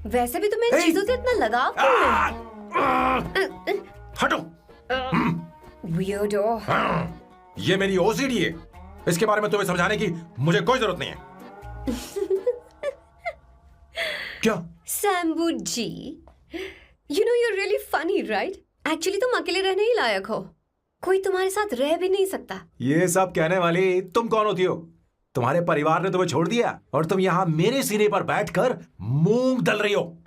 वैसे भी तुम्हें इन चीजों से इतना लगाव क्यों है? हटो। वियर्डो। ये मेरी ओसीडी है। इसके बारे में तुम्हें समझाने की मुझे कोई जरूरत नहीं है। क्या? शंभू जी, you know you're really funny, right? Actually तुम अकेले रहने ही लायक हो। कोई तुम्हारे साथ रह भी नहीं सकता। ये सब कहने वाली तुम कौन होती हो? तुम्हारे परिवार ने तुम्हें छोड़ दिया और तुम यहाँ मेरे सिरे पर बैठकर मूंग दल रही हो।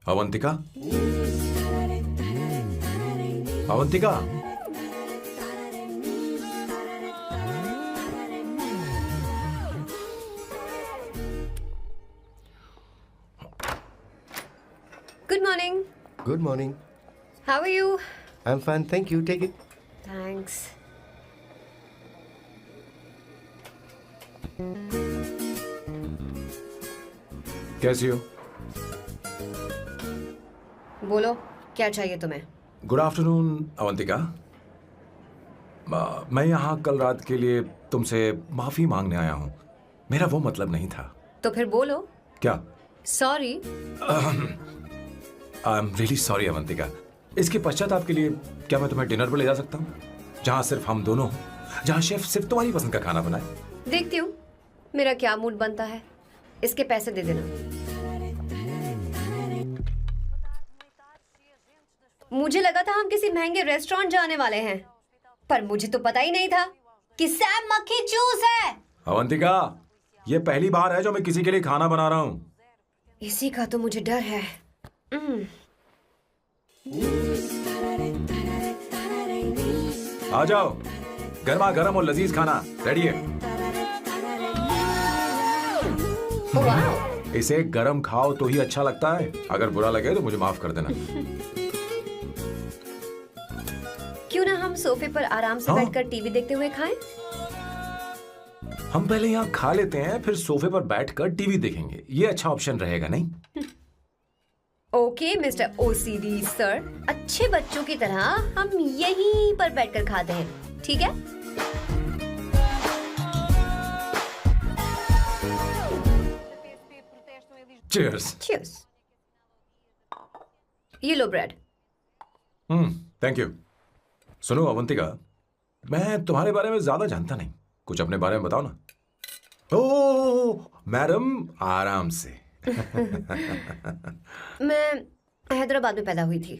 Avantika, Avantika, Good morning. Good morning. How are you? I'm fine, thank you. Take it. Thanks. कैसी हो? बोलो, क्या चाहिए तुम्हें? Good afternoon Avantika. मैं यहाँ कल रात के लिए तुमसे माफी मांगने आया हूँ। मेरा वो मतलब नहीं था। तो फिर बोलो। क्या? Sorry. I am really sorry Avantika. इसके पश्चाताप के लिए क्या मैं तुम्हें डिनर पर ले जा सकता हूँ, जहाँ सिर्फ हम दोनों हों, जहाँ शेफ सिर्फ तुम्हारी पसंद का खाना बनाए? देखती हूँ मेरा क्या मूड बनता है। इसके पैसे दे देना। मुझे लगा था हम किसी महंगे रेस्टोरेंट जाने वाले हैं, पर मुझे तो पता ही नहीं था कि सैम मक्खी चूस है। अवंतिका, ये पहली बार है जो मैं किसी के लिए खाना बना रहा हूँ। इसी का तो मुझे डर है। आ जाओ, गर्मा गर्म और लजीज खाना रेडी है। वाह। इसे गरम खाओ तो ही अच्छा लगता है। अगर बुरा लगे तो मुझे माफ कर देना। क्यों ना हम सोफे पर आराम से बैठकर टीवी देखते हुए खाएं? हम पहले यहाँ खा लेते हैं, फिर सोफे पर बैठकर टीवी देखेंगे। ये अच्छा ऑप्शन रहेगा, नहीं? ओके मिस्टर ओसीडी सर, अच्छे बच्चों की तरह हम यहीं पर बैठकर खाते हैं, ठीक है? चीयर्स। चीयर्स। ये लो ब्रेड। Thank you. सुनो अवंतिका, मैं तुम्हारे बारे में ज्यादा जानता नहीं, कुछ अपने बारे में बताओ ना। ओह मैडम, आराम से। मैं हैदराबाद में पैदा हुई थी।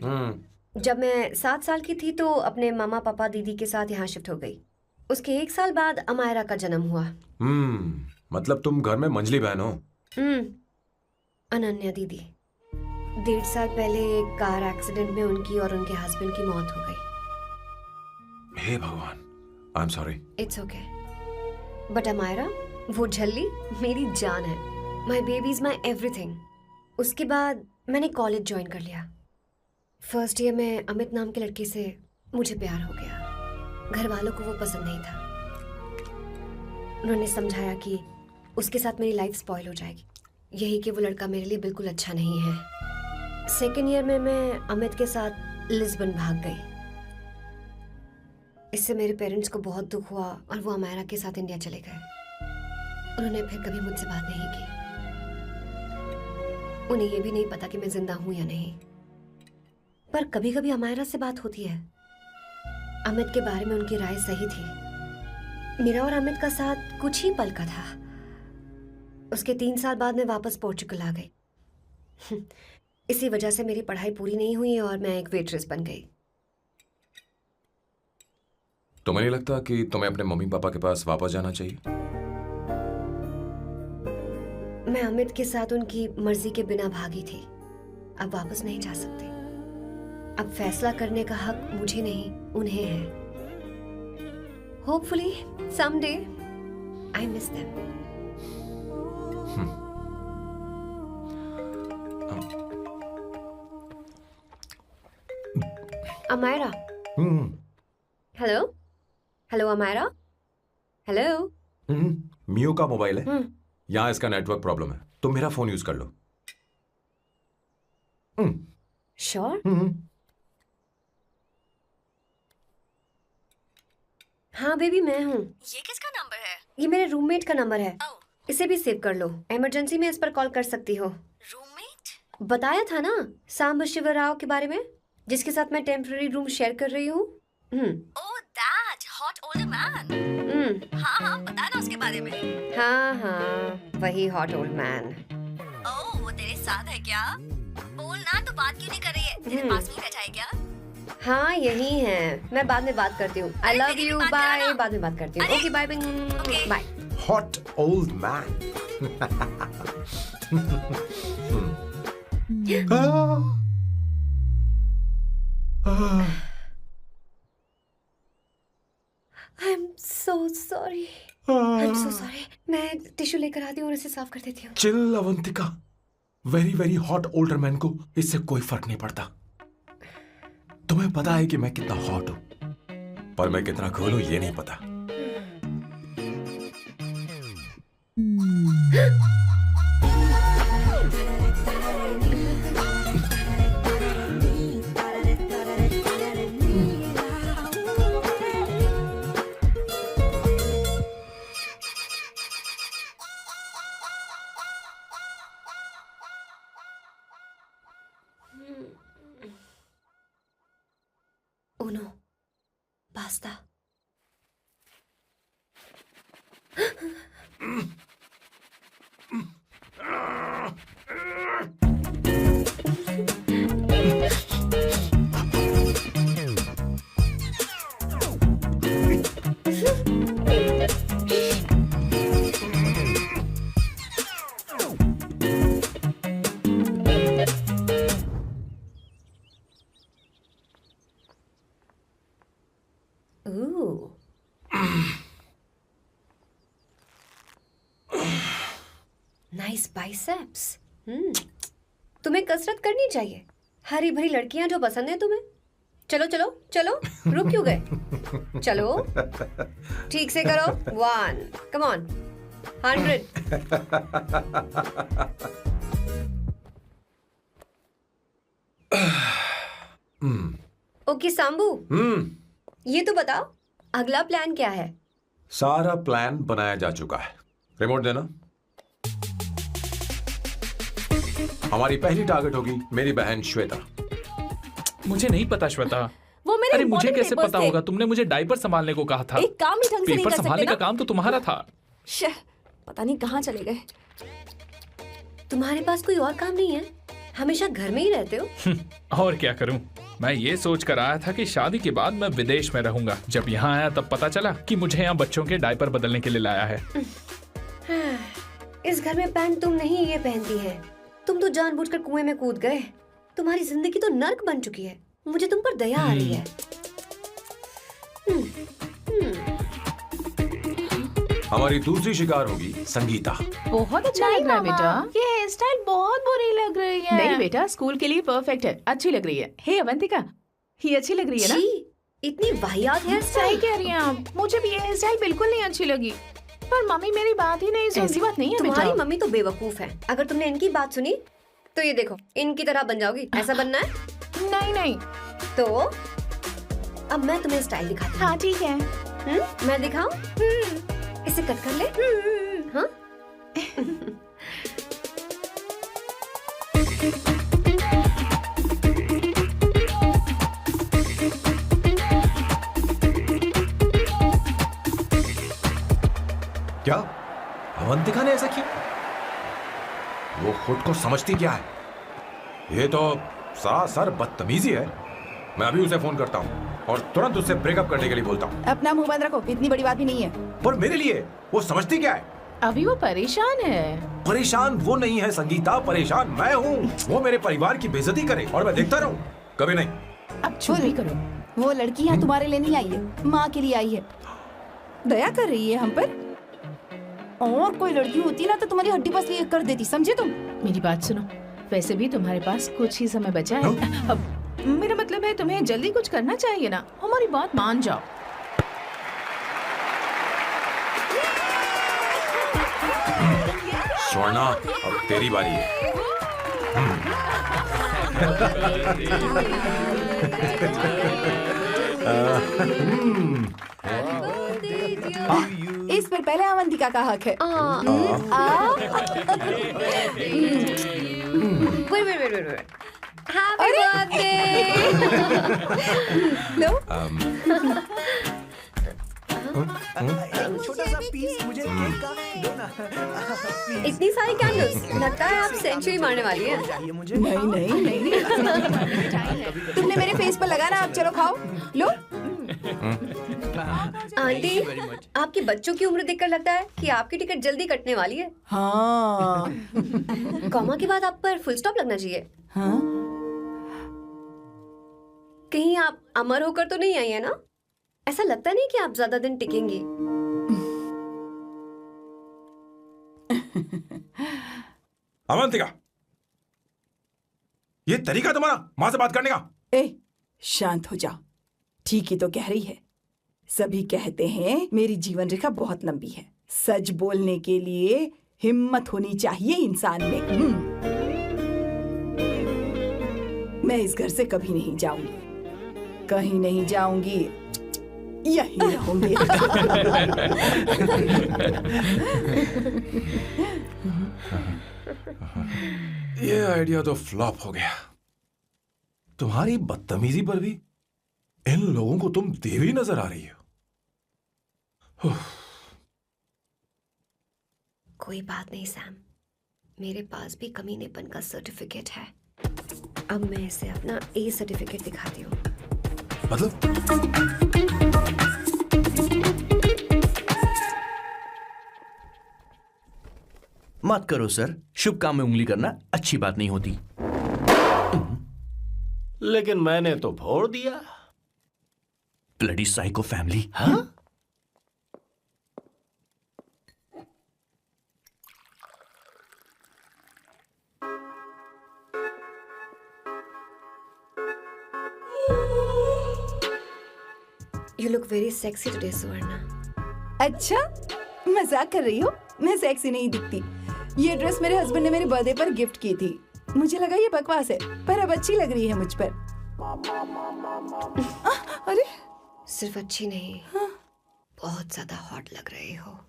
जब मैं 7 साल की थी तो अपने मामा पापा दीदी के साथ यहाँ शिफ्ट हो गई। उसके 1 साल बाद अमायरा का जन्म हुआ। मतलब तुम घर में मंझली बहन हो? अनन्या दीदी। 1.5 साल पहले एक कार एक्सीडेंट में उनकी और उनके हस्बैंड की मौत हो गई। हे भगवान, I am sorry. It's okay. But Amaira, वो झल्ली मेरी जान है। My baby is my everything. उसके बाद मैंने कॉलेज ज्वाइन कर लिया। फर्स्ट ईयर में अमित नाम के लड़के से मुझे प्यार हो गया। घर वालों को वो पसंद नहीं था। उन्होंने समझाया कि उसके साथ मेरी लाइफ स्पॉइल हो जाएगी, यही कि वो लड़का मेरे लिए बिल्कुल अच्छा नहीं है। सेकेंड ईयर में मैं अमित के साथ लिस्बन भाग गई। इससे मेरे पेरेंट्स को बहुत दुख हुआ और वो अमायरा के साथ इंडिया चले गए। उन्होंने फिर कभी मुझसे बात नहीं की। उन्हें ये भी नहीं पता कि मैं जिंदा हूं या नहीं। पर कभी कभी अमायरा से बात होती है। अमित के बारे में उनकी राय सही थी। मेरा और अमित का साथ कुछ ही पल का था। उसके 3 साल बाद मैं वापस पोर्चुगल आ गई। इसी वजह से मेरी पढ़ाई पूरी नहीं हुई और मैं एक वेट्रेस बन गई। तुम्हें नहीं लगता कि तुम्हें अपने मम्मी पापा के पास वापस जाना चाहिए? मैं अमित के साथ उनकी मर्जी के बिना भागी थी। अब वापस नहीं जा सकती। अब फैसला करने का हक मुझे नहीं, उन्हें है। Hopefully someday I miss them. Amaira, hello hello Amaira, hello. मियो का मोबाइल है, यहाँ इसका नेटवर्क प्रॉब्लम है। तुम मेरा फोन यूज कर लो। श्योर? हाँ बेबी, मैं हूँ। ये किसका नंबर है? ये मेरे रूममेट का नंबर है। इसे भी सेव कर लो। इमरजेंसी में इस पर कॉल कर सकती हो। रूममेट? बताया था ना सांब शिवराव के बारे में, जिसके साथ मैं टेम्पररी रूम शेयर कर रही हूँ। Oh that hot older man. हाँ बताना उसके बारे में। हाँ वही हॉट ओल्ड मैन। ओह वो तेरे साथ है क्या? बोलना, तो बात क्यों नहीं कर रही है? तेरे पास में बैठा है क्या? हाँ यही है। मैं बाद में बात करती हूँ। I love you, bye. बाद में बात करती हूँ। Okay bye bye. Hot old man. I am so sorry. मैं टिश्यू लेकर आती हूँ और इसे साफ कर देती हूँ। Chill Avantika. Very very hot older man को इससे कोई फर्क नहीं पड़ता। तुम्हें पता है कि मैं कितना हॉट हूं, पर मैं कितना कूल हूं ये नहीं पता। Uno, basta. Ooh. Nice biceps. तुम्हें कसरत करनी चाहिए। हरी भरी लड़कियां जो पसंद है तुम्हें। चलो चलो चलो, रुक क्यों गए? चलो ठीक से करो। 1, come on, 100. ओके सांबू, ये तो बताओ अगला प्लान क्या है? सारा प्लान बनाया जा चुका है। रिमोट देना। हमारी पहली टारगेट होगी मेरी बहन श्वेता। मुझे नहीं पता श्वेता। वो मेरे अरे मुझे कैसे papers पता थे। होगा? तुमने मुझे डायपर संभालने को कहा था। एक काम ही ढंग से नहीं पेपर कर सकते संभालने ना? का काम तो तुम्हारा था। शह, पता नहीं कहाँ चले गए। तुम्हारे पास कोई और काम नहीं है? हमेशा घर में ही रहते हो। और क्या करूं? मैं ये सोच कर आया था कि शादी के बाद मैं विदेश में रहूंगा। जब यहाँ आया तब पता चला कि मुझे यहाँ बच्चों के डायपर बदलने के लिए लाया है। इस घर में पैंट तुम नहीं ये पहनती है। तुम तो जानबूझकर कुएं में कूद गए। तुम्हारी जिंदगी तो नर्क बन चुकी है। मुझे तुम पर दया आ रही है। हमारी दूसरी शिकार होगी संगीता। बहुत अच्छा लग रहा है बेटा। ये हेयर स्टाइल बहुत बुरी लग रही है। नहीं बेटा, स्कूल के लिए परफेक्ट है, अच्छी लग रही है। हे अवंतिका, ये अच्छी लग रही है ना? इतनी वाहियात हेयर सही स्टाइल। कह रही हैं आप, मुझे भी ये हेयर स्टाइल बिल्कुल नहीं अच्छी लगी। पर मम्मी मेरी बात ही नहीं सुनती। ऐसी बात नहीं है बेटा। तुम्हारी मम्मी तो बेवकूफ है। अगर तुमने इनकी बात सुनी तो ये देखो, इनकी तरह बन जाओगी। ऐसा बनना है? नहीं नहीं। तो अब मैं तुम्हें स्टाइल दिखाती हूँ। हाँ ठीक है। मैं दिखाऊं? इसे कट कर ले। हाँ? क्या अवंतिका ने ऐसा किया? वो खुद को समझती क्या है? ये तो सरासर बदतमीजी है। मैं अभी उसे फोन करता हूँ और तुरंत उससे ब्रेकअप करने के लिए बोलता हूँ। अपना मुंह बंद रखो, इतनी बड़ी बात भी नहीं है। पर मेरे लिए वो समझती क्या है? अभी वो परेशान है। परेशान वो नहीं है संगीता, परेशान मैं हूँ। वो मेरे परिवार की बेइज्जती करे और मैं देखता रहूँ? कभी नहीं। अब चुप ही करो। वो लड़की यहाँ तुम्हारे लिए नहीं आई है, माँ के लिए आई है। दया कर रही है हम पर। और कोई लड़की होती ना तो तुम्हारी हड्डी पसली कर देती, समझे तुम? मेरी बात सुनो, वैसे भी तुम्हारे पास कुछ ही समय बचा है। अब मेरा मतलब है तुम्हें जल्दी कुछ करना चाहिए ना। हमारी बात मान जाओ। स्वर्णा, अब तेरी बारी है। इस पर पहले अवंतिका का हक है। Wait. Happy birthday! लो। छोटा सा पीस मुझे केक का दो ना। इतनी सारी कैंडल्स, लगता है आप सेंचुरी मारने वाली हैं। चाहिए मुझे। नहीं। तुमने मेरे फेस पर लगाना, अब चलो खाओ। लो। आंटी, आपके बच्चों की उम्र देखकर लगता है कि आपकी टिकट जल्दी कटने वाली है। हाँ। कॉमा के बाद आप पर फुल स्टॉप लगना चाहिए। हाँ? कहीं आप अमर होकर तो नहीं आई है ना? ऐसा लगता नहीं कि आप ज्यादा दिन टिकेंगी। अवंतिका, ये तरीका तुम्हारा माँ से बात करने का? ए, शांत हो जाओ। ठीक ही तो कह रही है। सभी कहते हैं मेरी जीवन रेखा बहुत लंबी है। सच बोलने के लिए हिम्मत होनी चाहिए इंसान में। मैं इस घर से कभी नहीं जाऊंगी, कहीं नहीं जाऊंगी, यहीं रहूंगी। ये आइडिया तो फ्लॉप हो गया। तुम्हारी बदतमीजी पर भी इन लोगों को तुम देवी नजर आ रही हो। कोई बात नहीं सैम, मेरे पास भी कमीनेपन का सर्टिफिकेट है। अब मैं इसे अपना ए सर्टिफिकेट दिखाती हूँ। मतलब? मत करो सर, शुभ काम में उंगली करना अच्छी बात नहीं होती। लेकिन मैंने तो फोड़ दिया। Bloody psycho family. हाँ? You look very sexy today, सुवर्णा। अच्छा, मजाक कर रही हो? मैं सेक्सी नहीं दिखती। ये ड्रेस मेरे हस्बैंड ने मेरे बर्थडे पर गिफ्ट की थी। मुझे लगा ये बकवास है, पर अब अच्छी लग रही है मुझ पर। अरे, सिर्फ अच्छी नहीं, बहुत ज्यादा हॉट लग रहे हो।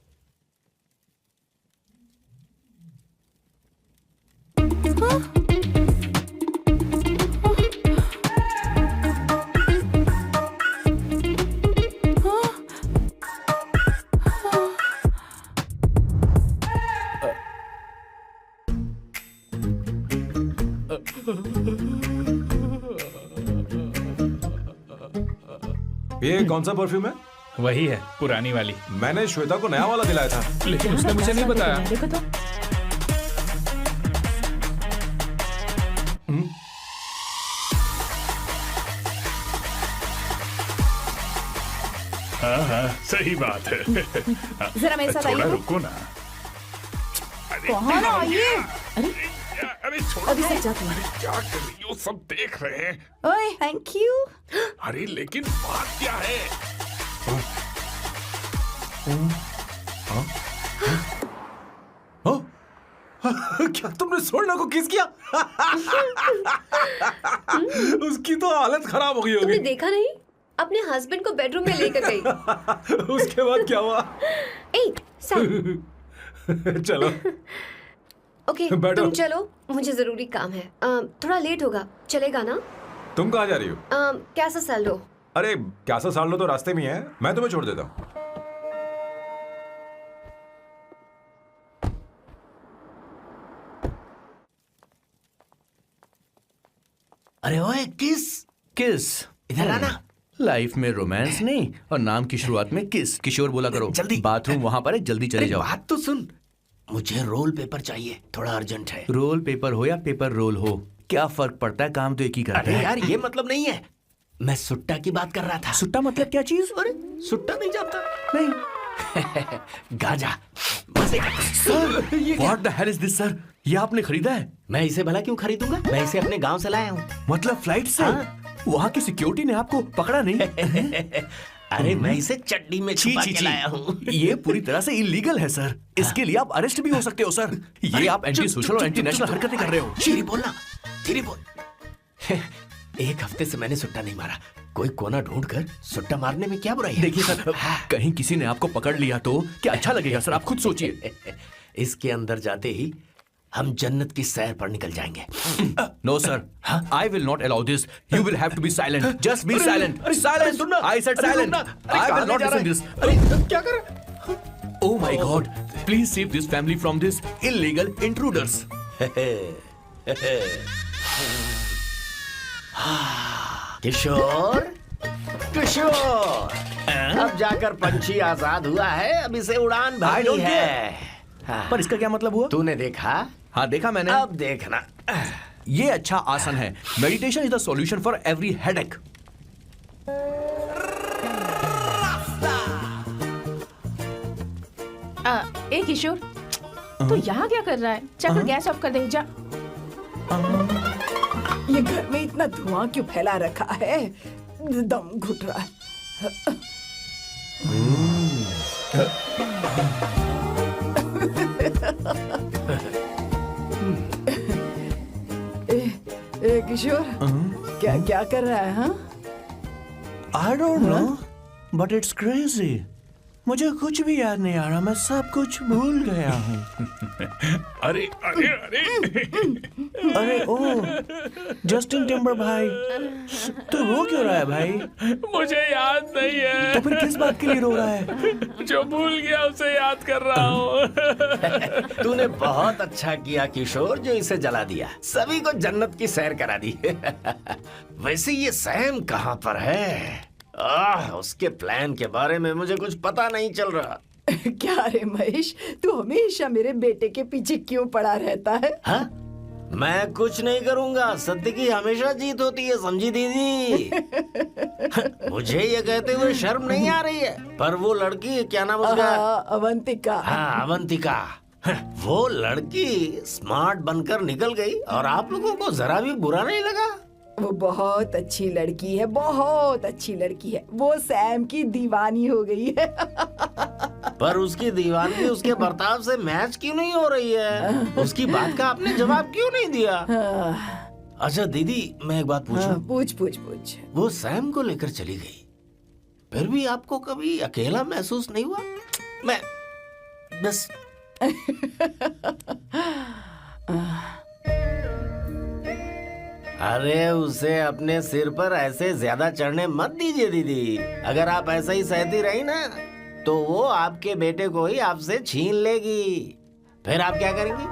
ये कौन सा परफ्यूम है? वही है, पुरानी वाली। मैंने श्वेता को नया वाला दिलाया था। लेकिन उसने मुझे नहीं बताया। देखो तो। हाँ, सही बात है। जरा मेरे साथ थोड़ा आइए। रुको ना। कहाँ ना आइए? अरे छोड़ो अभी ना। से जाती हूँ। क्या कर रही हो? सब देख रहे हैं। ओए थैंक यू। अरे लेकिन बात क्या है? क्या तुमने सोना को किस किया? उसकी तो हालत खराब हो गई तुमने होगी। देखा नहीं? अपने हस्बैंड को बेडरूम में लेकर गई। उसके बाद क्या हुआ? ए, सैम। चलो ओके, बैठो। तुम चलो, मुझे जरूरी काम है। थोड़ा लेट होगा, चलेगा ना? तुम कहाँ जा रही हो? कैसा सैल्डो? अरे कैसा साल लो तो रास्ते में ही है, मैं तुम्हें छोड़ देता हूँ। अरे ओए किस इधर आना। लाइफ में रोमांस नहीं और नाम की शुरुआत में किस। किशोर बोला करो। जल्दी। बाथरूम वहां पर है, जल्दी चले जाओ। बात तो सुन, मुझे रोल पेपर चाहिए, थोड़ा अर्जेंट है। रोल पेपर हो या पेपर रोल हो, क्या फर्क पड़ता है, काम तो एक ही करते अरे हैं। यार ये मतलब नहीं है, मैं सुट्टा की बात कर रहा था। सुट्टा मतलब क्या चीज? अरे सुट्टा नहीं जानता? नहीं। गांजा मजे का। Sir what the hell is this sir? ये आपने खरीदा है? मैं इसे भला क्यों खरीदूंगा? मैं इसे अपने गांव से लाया हूँ। मतलब फ्लाइट से? हाँ। वहाँ की सिक्योरिटी ने आपको पकड़ा नहीं? अरे मैं इसे चड्डी में छुपा के लाया हूँ। ये पूरी तरह से इलीगल है सर। इसके लिए आप अरेस्ट भी हो सकते हो सर। ये आप एंटी सोशल और एंटी नेशनल हरकतें कर रहे हो। धीरे बोलना, धीरे बोल। एक हफ्ते से मैंने सुट्टा नहीं मारा। कोई कोना ढूंढ कर सुट्टा मारने में क्या बुराई है? देखिए सर, कहीं किसी ने आपको पकड़ लिया तो क्या अच्छा लगेगा सर? आप खुद सोचिए। इसके अंदर जाते ही हम जन्नत की सैर पर निकल जाएंगे। No sir, I will not allow this. You will have to be silent. Just be silent. Silent. I said silent. I will not listen this. क्या कर? Oh my God! Please save this family from this illegal intruders. किशोर, किशोर, अब जाकर पंछी आजाद हुआ है, अब इसे उड़ान I भरनी don't है। हाँ। पर इसका क्या मतलब हुआ? तूने देखा? हाँ देखा मैंने। अब देखना। ये अच्छा आसन है। Meditation is the solution for every headache. ए किशोर, तू यहाँ क्या कर रहा है? जाकर गैस ऑफ कर दे जा। ये घर में इतना धुआं क्यों फैला रखा है? दम घुट रहा है। ए किशोर, क्या क्या कर रहा है? हाँ, I don't know, but it's crazy. मुझे कुछ भी याद नहीं आ रहा। मैं सब कुछ भूल गया हूँ। अरे अरे अरे अरे ओ, जस्टिन टिम्बर भाई, तू रो क्यों रहा है भाई? मुझे याद नहीं है। तो फिर किस बात के लिए रो रहा है? जो भूल गया उसे याद कर रहा हूँ। तूने बहुत अच्छा किया किशोर, जो इसे जला दिया। सभी को जन्नत की सैर करा दी। वैसे ये सैम कहाँ पर है? उसके प्लान के बारे में मुझे कुछ पता नहीं चल रहा। क्या रे महेश, तू हमेशा मेरे बेटे के पीछे क्यों पड़ा रहता है? हाँ? मैं कुछ नहीं करूंगा। सत्य की हमेशा जीत होती है, समझी दीदी? मुझे ये कहते हुए शर्म नहीं आ रही है, पर वो लड़की, क्या नाम उसका? अवंतिका। हाँ, अवंतिका। वो लड़की स्मार्ट बनकर निकल गई और आप लोगों को जरा भी बुरा नहीं लगा? वो बहुत अच्छी लड़की है, बहुत अच्छी लड़की है। वो सैम की दीवानी हो गई है। पर उसकी दीवानी उसके बर्ताव से मैच क्यों नहीं हो रही है? उसकी बात का आपने जवाब क्यों नहीं दिया? अच्छा दीदी, मैं एक बात पूछूं? पूछ पूछ पूछ। वो सैम को लेकर चली गई, फिर भी आपको कभी अकेला महसूस नहीं हुआ? मैं बस अरे उसे अपने सिर पर ऐसे ज्यादा चढ़ने मत दीजिए दीदी। अगर आप ऐसा ही सहती रही ना, तो वो आपके बेटे को ही आपसे छीन लेगी। फिर आप क्या करेंगी?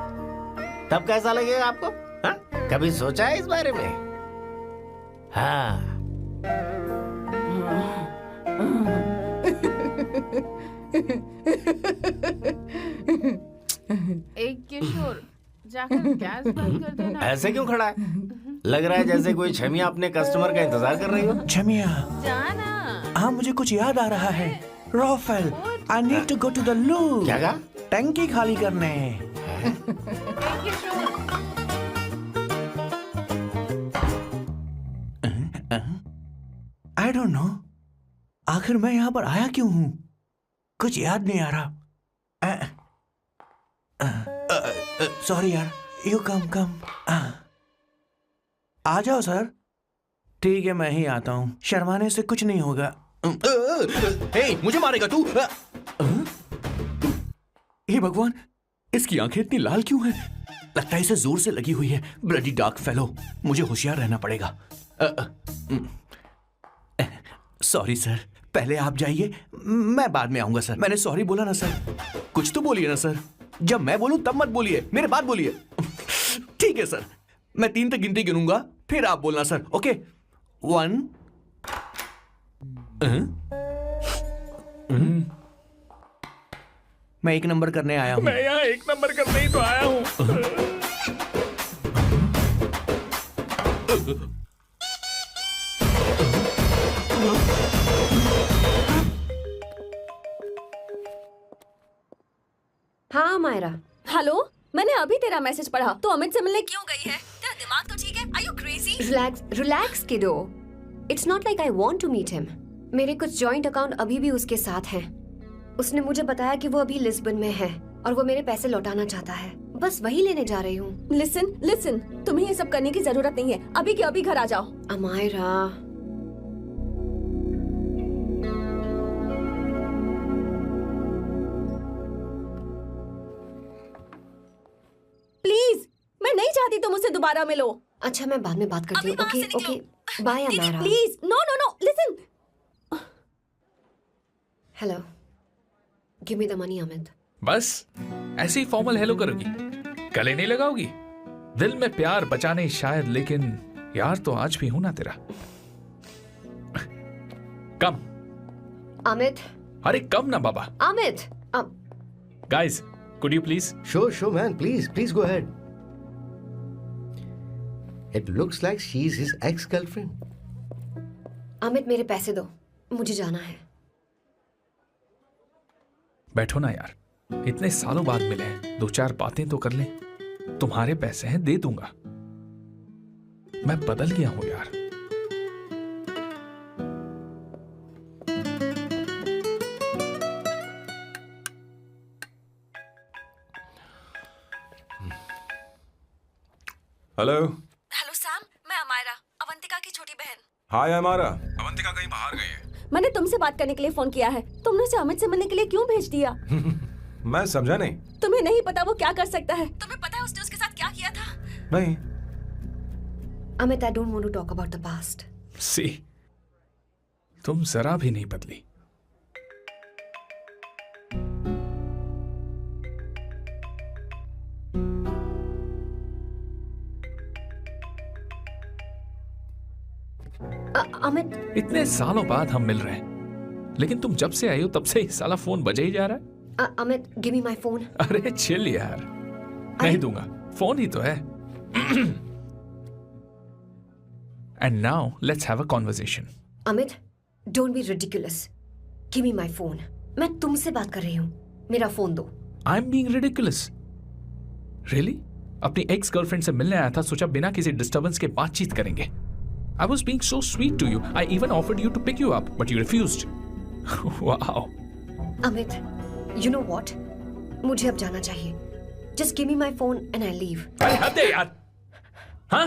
तब कैसा लगेगा आपको? हा? कभी सोचा है इस बारे में? हाँ। एक किशोर, जाकर गैस बंद कर देना। ऐसे क्यों खड़ा है? लग रहा है जैसे कोई छमिया अपने कस्टमर का इंतजार कर रही हो। छमिया, जाना। हाँ मुझे कुछ याद आ रहा है। Raphael, I need to go to the loo. क्या कहा? टंकी खाली करने। आई डोंट नो, आखिर मैं यहाँ पर आया क्यों हूँ? कुछ याद नहीं आ रहा। सॉरी यार, यू कम। आ जाओ सर। ठीक है, मैं ही आता हूँ, शर्माने से कुछ नहीं होगा। हे, मुझे मारेगा तू? हे भगवान, इसकी आंखें इतनी लाल क्यों हैं? लगता है इसे जोर से लगी हुई है। ब्लडी डार्क फेलो, मुझे होशियार रहना पड़ेगा। सॉरी सर, पहले आप जाइए, मैं बाद में आऊंगा सर। मैंने सॉरी बोला ना सर। कुछ तो बोलिए ना सर। जब मैं बोलूं तब मत बोलिए, मेरे बाद बोलिए। ठीक है सर, मैं 3 तक गिनती गिनूंगा, फिर आप बोलना सर। ओके, 1। मैं 1 नंबर करने आया हूँ। मैं यहाँ 1 नंबर करने ही तो आया हूँ। हाँ मायरा। हेलो, मैंने अभी तेरा मैसेज पढ़ा। तो अमित से मिलने क्यों गई है? तेरा दिमाग तो ठीक है? Are you crazy? Relax kiddo. It's not like I want to meet him. मेरे कुछ जॉइंट अकाउंट अभी भी उसके साथ हैं। उसने मुझे बताया कि वो अभी लिस्बन में है और वो मेरे पैसे लौटाना चाहता है। बस वही लेने जा रही हूँ। लिसन, तुम्हें ये सब करने की जरूरत नहीं है। अभी के अभी घर आ जाओ। अमायरा, प्लीज, मैं नहीं चाहती तुम मुझसे दोबारा मिलो। अच्छा, मैं बाद में बात करती हूँ। Okay, bye Amaira. Please, no, listen. Hello, give me the money Amit. बस ऐसे ही फॉर्मल हेलो करोगी, गले नहीं लगाओगी? दिल में प्यार बचा नहीं शायद, लेकिन यार तो आज भी हूं ना तेरा। कम अमित। अरे कम ना बाबा। Amit, guys, could you please? Sure, man. Please go ahead. It looks like she's his ex-girlfriend. Amit, मेरे पैसे दो, मुझे जाना है। बैठो ना यार, इतने सालों बाद मिले हैं, 2-4 बातें तो कर लें। तुम्हारे पैसे हैं, दे दूंगा। मैं बदल गया हूं यार। हेलो सैम, मैं अमायरा, अवंतिका की छोटी बहन। हाय अमारा। अवंतिका कहीं बाहर गई है। मैंने तुमसे बात करने के लिए फोन किया है। तुमने उसे अमित से मिलने के लिए क्यों भेज दिया? मैं समझा नहीं। तुम्हें नहीं पता वो क्या कर सकता है? तुम्हें पता है उसने उसके साथ क्या किया था? नहीं। Amit, I don't want to talk about the past. See, तुम जरा भी नहीं बदली। अमित, इतने सालों बाद हम मिल रहे हैं, लेकिन तुम जब से आई हो तब से ही साला फोन बजे ही जा रहा है। Amit, give me my phone. अरे चिल यार, नहीं दूंगा, फोन ही तो है। And now let's have a conversation. Amit, don't be ridiculous. Give me my phone. मैं तुमसे बात कर रही हूँ, मेरा फोन दो। I am being ridiculous? Really? अपनी एक्स गर्लफ्रेंड से मिलने आया था, सोचा बिना किसी डिस्टर्बेंस के बातचीत करेंगे। I was being so sweet to you. I even offered you to pick you up, but you refused. Wow. Amit, you know what? मुझे अब जाना चाहिए. Just give me my phone and I'll leave. अरे हद है यार, हाँ?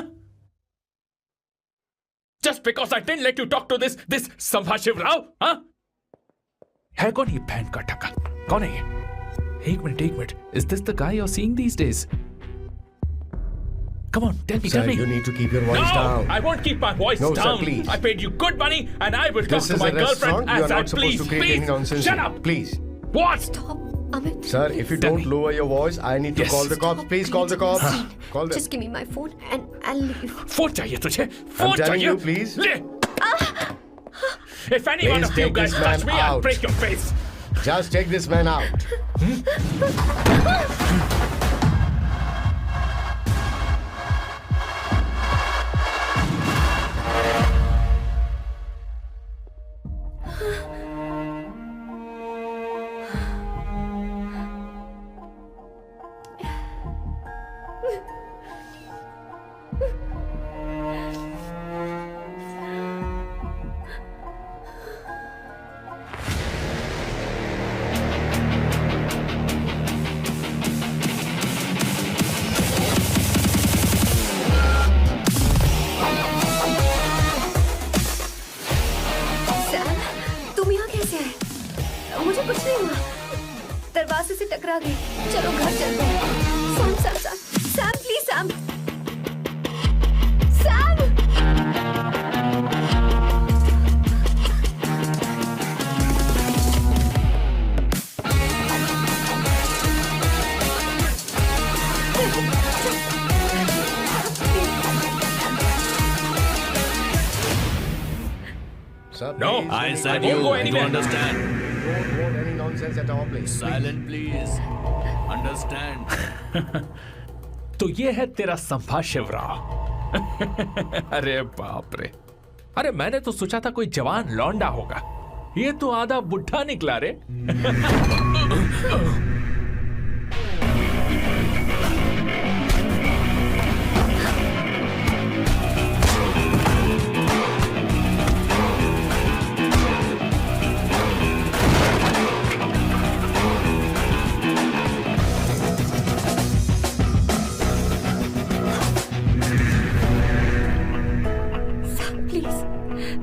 Just because I didn't let you talk to this संभाशिव Rao, हाँ? है कौन ये बहन का टक्का? कौन है ये? एक minute. Is this the guy you're seeing these days? Come on, tell me. You need to keep your voice down. I won't keep my voice down. Sir, please. I paid you good money and I will talk to my girlfriend You are as I not supposed please. to create any nonsense. Shut up. Please. What? Stop, Amit. Sir, if you don't lower your voice, I need to call the cops. Please call the cops. Call them. Just give me my phone and I'll leave. Phone चाहिए तुझे? I'm Phone telling चाहिए? you, please. ले. If any one Please of you take guys this touch man me, I'll out. break your face. Just take this man out. आ गई। चलो घर चलते हैं। Sam Sam Sam Sam please Sam Sam. No, I said I you, won't go you anywhere. understand. Don't want any nonsense at our place. Silent please. Understand. तो ये है तेरा संभाषिवराव। अरे बाप रे, अरे मैंने तो सोचा था कोई जवान लौंडा होगा, ये तो आधा बुढ़ा निकला रे।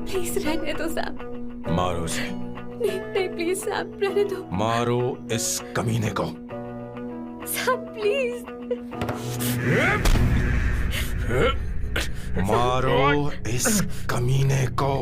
प्लीज रहने दो सैम। मारो उसे। नहीं प्लीज सैम रहने दो। मारो इस कमीने को। Sam please. मारो इस कमीने को।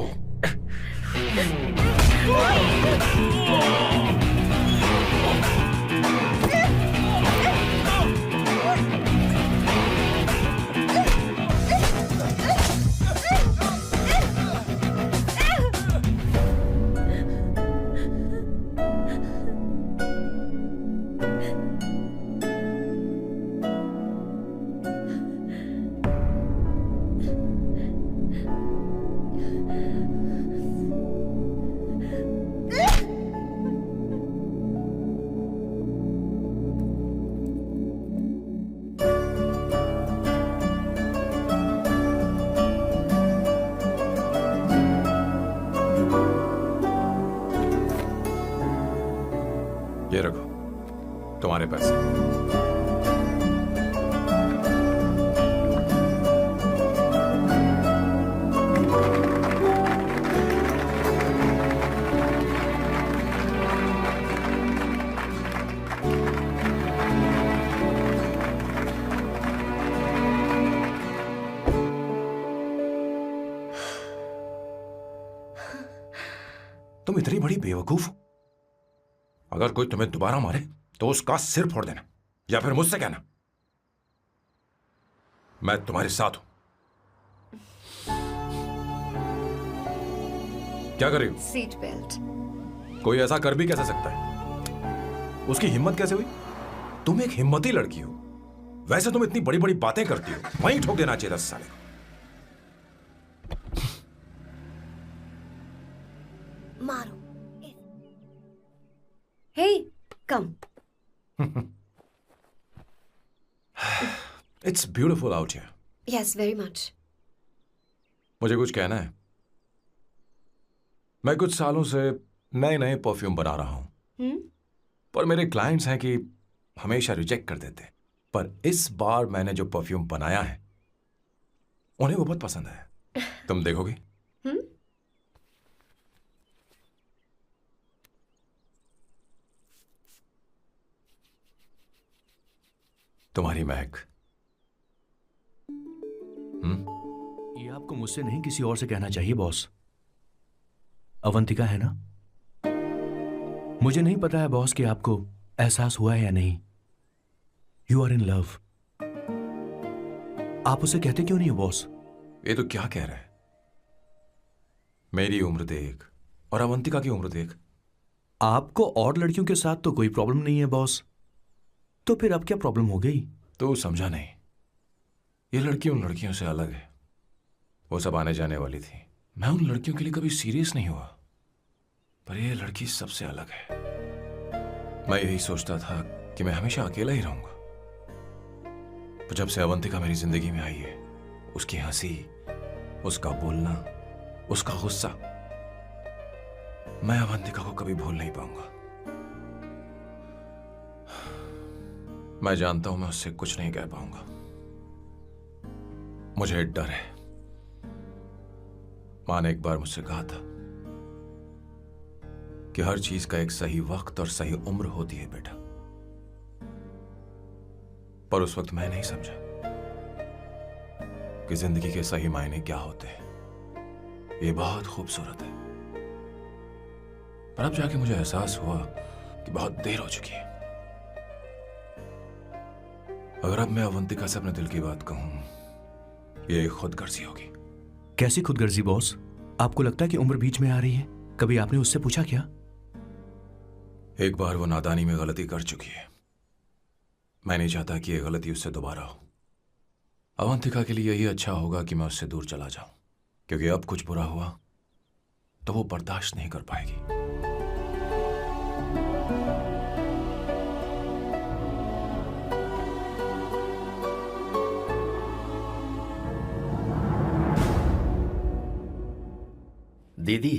ये रखो तुम्हारे पैसे। तुम इतनी बड़ी बेवकूफ हो। अगर कोई तुम्हें दोबारा मारे तो उसका सिर फोड़ देना, या फिर मुझसे कहना मैं तुम्हारे साथ हूं। क्या कर रही हो? Seat belt. कोई ऐसा कर भी कैसे सकता है? उसकी हिम्मत कैसे हुई? तुम एक हिम्मती लड़की हो, वैसे तुम इतनी बड़ी बड़ी बातें करती हो, वहीं ठोक देना चाहिए 10 साल को। मारो। Hey, come. It's beautiful out here. Yes, very much. मुझे कुछ कहना है। मैं कुछ सालों से नए नए परफ्यूम बना रहा हूं, पर मेरे क्लाइंट्स हैं कि हमेशा रिजेक्ट कर देते। पर इस बार मैंने जो परफ्यूम बनाया है उन्हें वो बहुत पसंद आया। तुम देखोगे? तुम्हारी महक। ये आपको मुझसे नहीं किसी और से कहना चाहिए बॉस। अवंतिका है ना? मुझे नहीं पता है बॉस कि आपको एहसास हुआ है या नहीं। You are in love. आप उसे कहते क्यों नहीं हो बॉस? ये तो क्या कह रहा है? मेरी उम्र देख और अवंतिका की उम्र देख। आपको और लड़कियों के साथ तो कोई प्रॉब्लम नहीं है बॉस, तो फिर अब क्या प्रॉब्लम हो गई? तो समझा नहीं। ये लड़की उन लड़कियों से अलग है। वो सब आने जाने वाली थी। मैं उन लड़कियों के लिए कभी सीरियस नहीं हुआ, पर ये लड़की सबसे अलग है। मैं यही सोचता था कि मैं हमेशा अकेला ही रहूंगा, पर जब से अवंतिका मेरी जिंदगी में आई है, उसकी हंसी, उसका बोलना, उसका गुस्सा, मैं अवंतिका को कभी भूल नहीं पाऊंगा। मैं जानता हूं मैं उससे कुछ नहीं कह पाऊंगा। मुझे डर है। मां ने एक बार मुझसे कहा था कि हर चीज का एक सही वक्त और सही उम्र होती है बेटा। पर उस वक्त मैं नहीं समझा कि जिंदगी के सही मायने क्या होते हैं। ये बहुत खूबसूरत है, पर अब जाके मुझे एहसास हुआ कि बहुत देर हो चुकी है। अगर अब मैं अवंतिका से अपने दिल की बात कहूं, ये एक खुदगर्जी होगी। कैसी खुदगर्जी बॉस? आपको लगता है कि उम्र बीच में आ रही है? कभी आपने उससे पूछा क्या? एक बार वो नादानी में गलती कर चुकी है। मैं नहीं चाहता कि ये गलती उससे दोबारा हो। अवंतिका के लिए यही अच्छा होगा कि मैं उससे दूर चला जाऊं, क्योंकि अब कुछ बुरा हुआ तो वो बर्दाश्त नहीं कर पाएगी। दीदी,